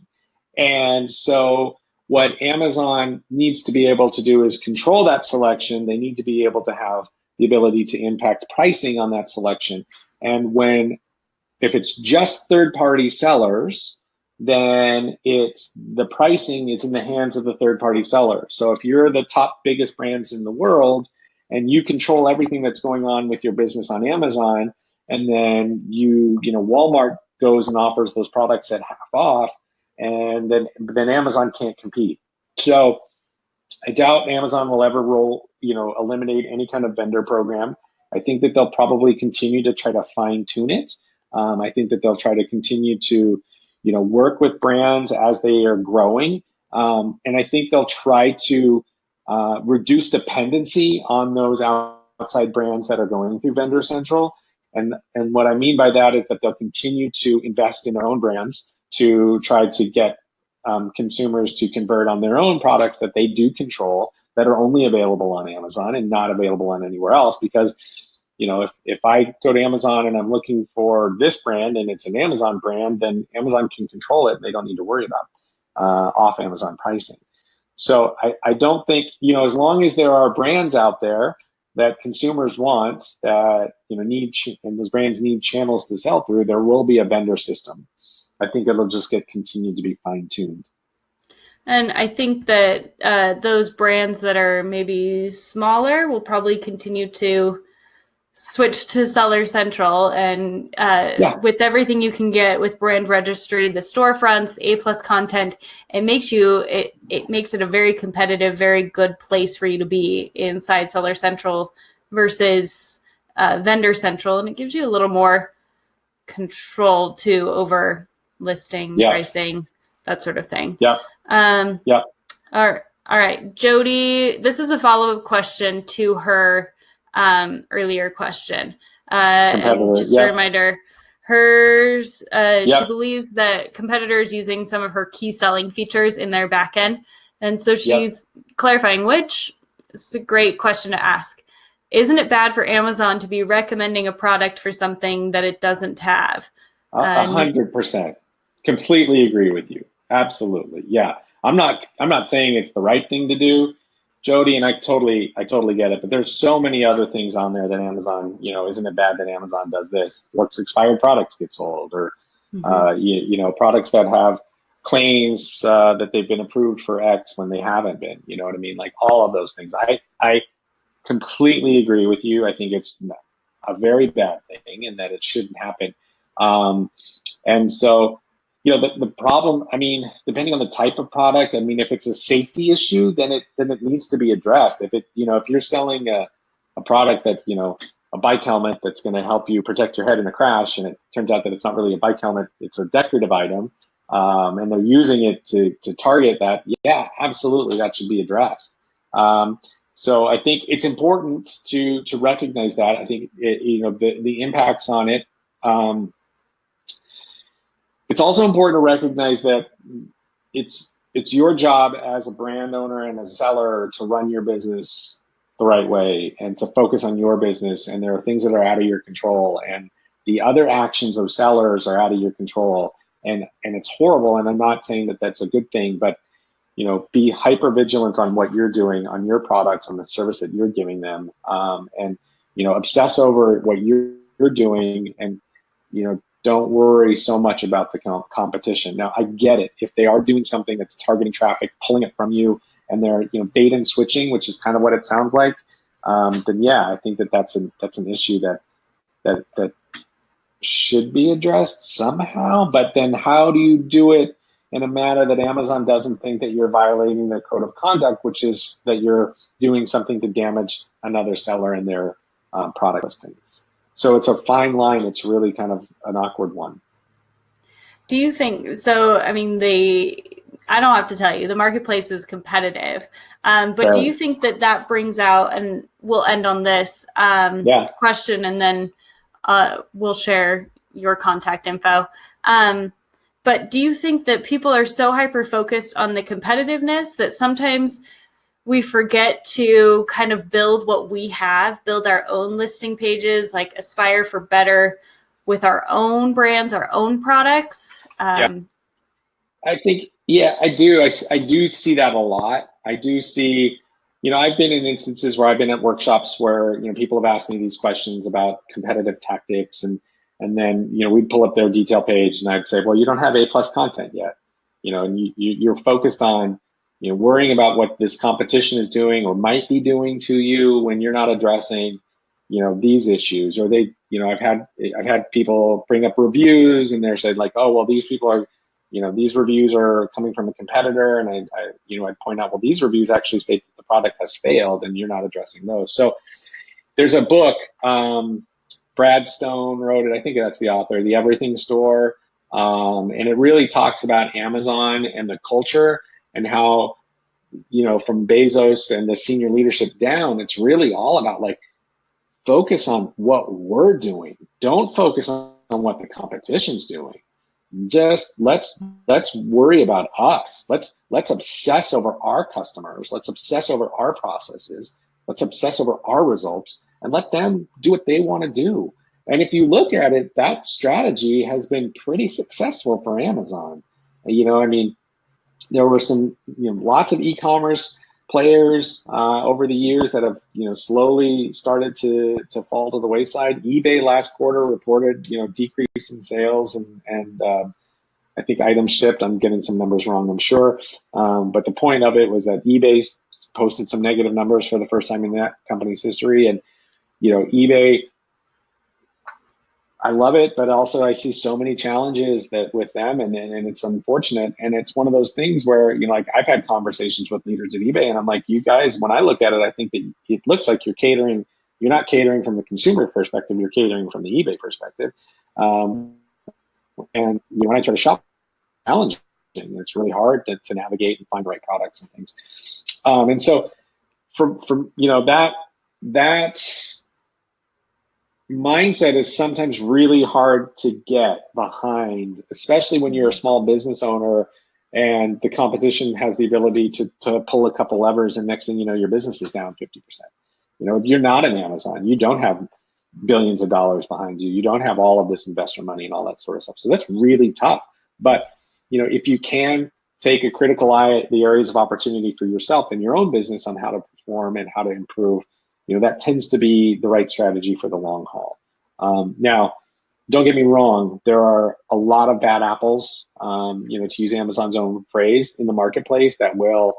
And so what Amazon needs to be able to do is control that selection. They need to be able to have the ability to impact pricing on that selection. And if it's just third-party sellers, then the pricing is in the hands of the third-party seller. So if you're the top biggest brands in the world and you control everything that's going on with your business on Amazon, and then Walmart goes and offers those products at half off, and then Amazon can't compete. So I doubt Amazon will ever eliminate any kind of vendor program. I think that they'll probably continue to try to fine tune it. I think that they'll try to continue to, work with brands as they are growing. And I think they'll try to reduce dependency on those outside brands that are going through Vendor Central. And what I mean by that is that they'll continue to invest in their own brands to try to get consumers to convert on their own products that they do control, that are only available on Amazon and not available on anywhere else. Because, if I go to Amazon and I'm looking for this brand and it's an Amazon brand, then Amazon can control it. They don't need to worry about off Amazon pricing. So I don't think, as long as there are brands out there that consumers want, that, and those brands need channels to sell through, there will be a vendor system. I think it'll just continue to be fine tuned. And I think that those brands that are maybe smaller will probably continue to switch to Seller Central. And with everything you can get with brand registry, the storefronts, the A+ content, it makes it a very competitive, very good place for you to be inside Seller Central versus Vendor Central. And it gives you a little more control too over listing, pricing, that sort of thing. All right. Jody, this is a follow-up question to her earlier question. And just a reminder, hers, she believes that competitors using some of her key selling features in their backend. And so she's clarifying, which is a great question to ask. Isn't it bad for Amazon to be recommending a product for something that it doesn't have? 100%. Completely agree with you. Absolutely. Yeah. I'm not saying it's the right thing to do, Jody, and I totally get it. But there's so many other things on there that Amazon, isn't it bad that Amazon does this? What's expired products get sold, or products that have claims that they've been approved for X when they haven't been. You know what I mean? Like all of those things. I completely agree with you. I think it's a very bad thing, and that it shouldn't happen. And so, the problem, depending on the type of product, if it's a safety issue, then it needs to be addressed. If you're selling a product that, a bike helmet that's going to help you protect your head in a crash, and it turns out that it's not really a bike helmet, it's a decorative item, and they're using it to target that, yeah, absolutely, that should be addressed. So I think it's important to recognize that. I think the impacts on it. It's also important to recognize that it's your job as a brand owner and a seller to run your business the right way and to focus on your business. And there are things that are out of your control, and the other actions of sellers are out of your control. And it's horrible. And I'm not saying that that's a good thing, but be hyper vigilant on what you're doing on your products, on the service that you're giving them, and obsess over what you're doing, and don't worry so much about the competition. Now, I get it. If they are doing something that's targeting traffic, pulling it from you, and they're bait and switching, which is kind of what it sounds like, then yeah, I think that's an issue that should be addressed somehow. But then how do you do it in a manner that Amazon doesn't think that you're violating their code of conduct, which is that you're doing something to damage another seller in their product listings? So it's a fine line. It's really kind of an awkward one. Do you think so? I don't have to tell you, the marketplace is competitive. But do you think that brings out, and we'll end on this question, and then we'll share your contact info. But do you think that people are so hyper-focused on the competitiveness that sometimes we forget to kind of build what we have, build our own listing pages, like aspire for better with our own brands, our own products? I think, I do. I do see that a lot. I do see, I've been in instances where I've been at workshops where, people have asked me these questions about competitive tactics, and then, we'd pull up their detail page and I'd say, well, you don't have A+ content yet, and you're focused on, worrying about what this competition is doing or might be doing to you when you're not addressing, these issues. Or they, I've had people bring up reviews and they're saying like, oh, well, these people are these reviews are coming from a competitor, and I'd point out, well, these reviews actually state that the product has failed, and you're not addressing those. So there's a book, Brad Stone wrote it. I think that's the author, The Everything Store, and it really talks about Amazon and the culture and how, from Bezos and the senior leadership down, it's really all about like, focus on what we're doing. Don't focus on what the competition's doing. Just let's worry about us. Let's obsess over our customers. Let's obsess over our processes. Let's obsess over our results and let them do what they want to do. And if you look at it, that strategy has been pretty successful for Amazon. There were some, lots of e-commerce players over the years that have, slowly started to fall to the wayside. eBay last quarter reported, decrease in sales and I think items shipped. I'm getting some numbers wrong, I'm sure. But the point of it was that eBay posted some negative numbers for the first time in that company's history. And, eBay, I love it, but also I see so many challenges that with them, and it's unfortunate. And it's one of those things where, like I've had conversations with leaders at eBay, and I'm like, you guys, when I look at it, I think that it looks like you're not catering from the consumer perspective, you're catering from the eBay perspective. And when I try to shop, challenging, it's really hard to navigate and find the right products and things. And so from that mindset is sometimes really hard to get behind, especially when you're a small business owner and the competition has the ability to pull a couple levers, and next thing you know, your business is down 50%. You're not an Amazon. You don't have billions of dollars behind you. You don't have all of this investor money and all that sort of stuff. So that's really tough. But if you can take a critical eye at the areas of opportunity for yourself and your own business on how to perform and how to improve, that tends to be the right strategy for the long haul. Now, don't get me wrong, there are a lot of bad apples, to use Amazon's own phrase, in the marketplace that will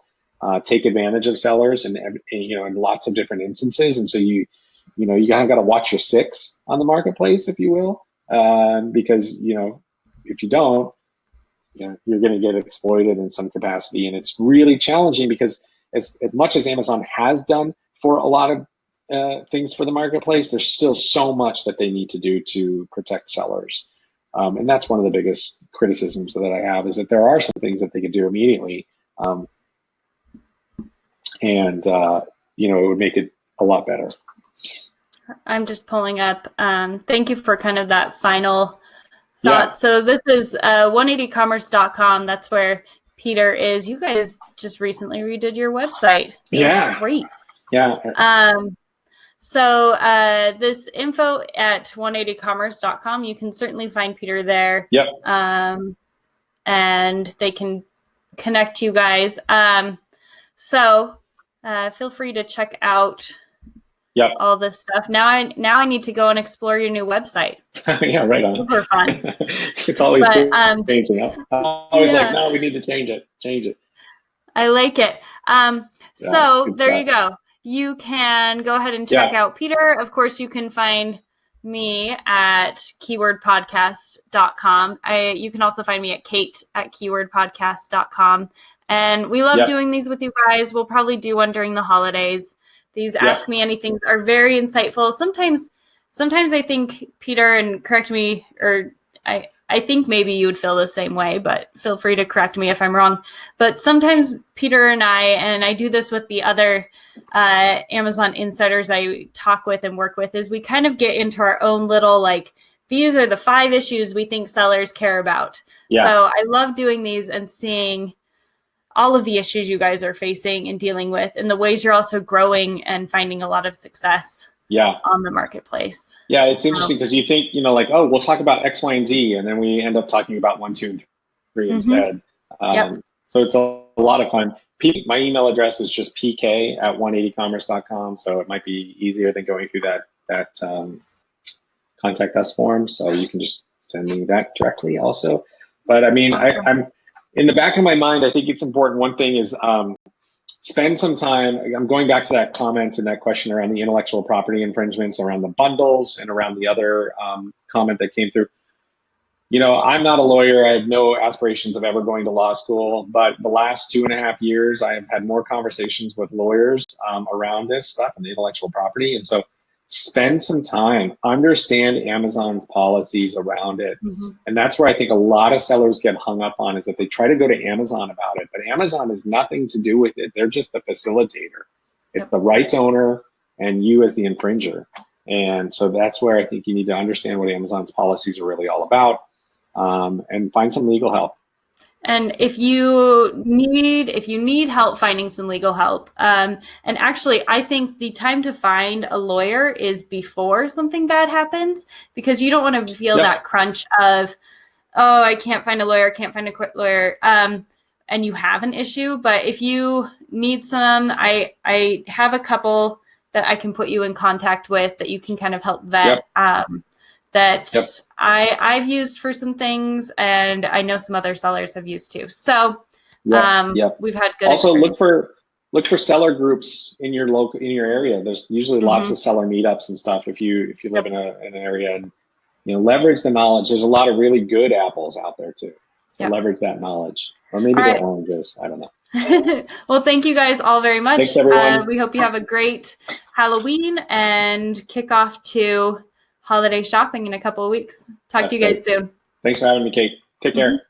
take advantage of sellers and in lots of different instances. And so you kind of got to watch your six on the marketplace, if you will, because if you don't, you're going to get exploited in some capacity. And it's really challenging because as much as Amazon has done for a lot of things for the marketplace, there's still so much that they need to do to protect sellers. And that's one of the biggest criticisms that I have, is that there are some things that they could do immediately. And it would make it a lot better. I'm just pulling up. Thank you for kind of that final thought. Yeah. So this is 180commerce.com. That's where Peter is. You guys just recently redid your website. That's great. Yeah. So this info at 180commerce.com, you can certainly find Peter there. Yep. And they can connect you guys. So feel free to check out all this stuff. Now I need to go and explore your new website. Yeah, right on. Super fun. It's always changing. I'm always like, no, we need to change it. I like it. So there you go. You can go ahead and check out Peter. Of course, you can find me at keywordpodcast.com. You can also find me at Kate at keywordpodcast.com. And we love doing these with you guys. We'll probably do one during the holidays. These Ask Me Anythings are very insightful. Sometimes I think, Peter, and correct me, or I think maybe you would feel the same way, but feel free to correct me if I'm wrong. But sometimes Peter and I do this with the other Amazon insiders I talk with and work with, is we kind of get into our own little, like, these are the 5 issues we think sellers care about. Yeah. So I love doing these and seeing all of the issues you guys are facing and dealing with, and the ways you're also growing and finding a lot of success on the marketplace. Yeah, it's interesting because you think, like, oh, we'll talk about X, Y, and Z, and then we end up talking about 1, 2, and 3 instead. So it's a lot of fun. My email address is just pk@180commerce.com, so it might be easier than going through that contact us form. So you can just send me that directly also. But I mean, awesome. I'm in the back of my mind, I think it's important. One thing is spend some time. I'm going back to that comment and that question around the intellectual property infringements, around the bundles, and around the other comment that came through. I'm not a lawyer. I have no aspirations of ever going to law school, but the last 2.5 years, I have had more conversations with lawyers around this stuff and the intellectual property. And so spend some time, understand Amazon's policies around it. Mm-hmm. And that's where I think a lot of sellers get hung up on, is that they try to go to Amazon about it, but Amazon has nothing to do with it. They're just the facilitator. It's Yep. the rights owner and you as the infringer. And so that's where I think you need to understand what Amazon's policies are really all about. And find some legal help. And if you need help finding some legal help, and actually, I think the time to find a lawyer is before something bad happens, because you don't want to feel that crunch of, oh, I can't find a lawyer, can't find a quick lawyer, and you have an issue. But if you need some, I have a couple that I can put you in contact with that you can kind of help vet. That I've used for some things, and I know some other sellers have used too. So we've had good also experiences. look for seller groups in your area. There's usually lots of seller meetups and stuff if you live in an area, and leverage the knowledge. There's a lot of really good apples out there too. So leverage that knowledge. Or maybe they're oranges. I don't know. Well, thank you guys all very much. Thanks, everyone. We hope you have a great Halloween and kick off to holiday shopping in a couple of weeks. Talk to you guys soon. Thanks for having me, Kate. Take care.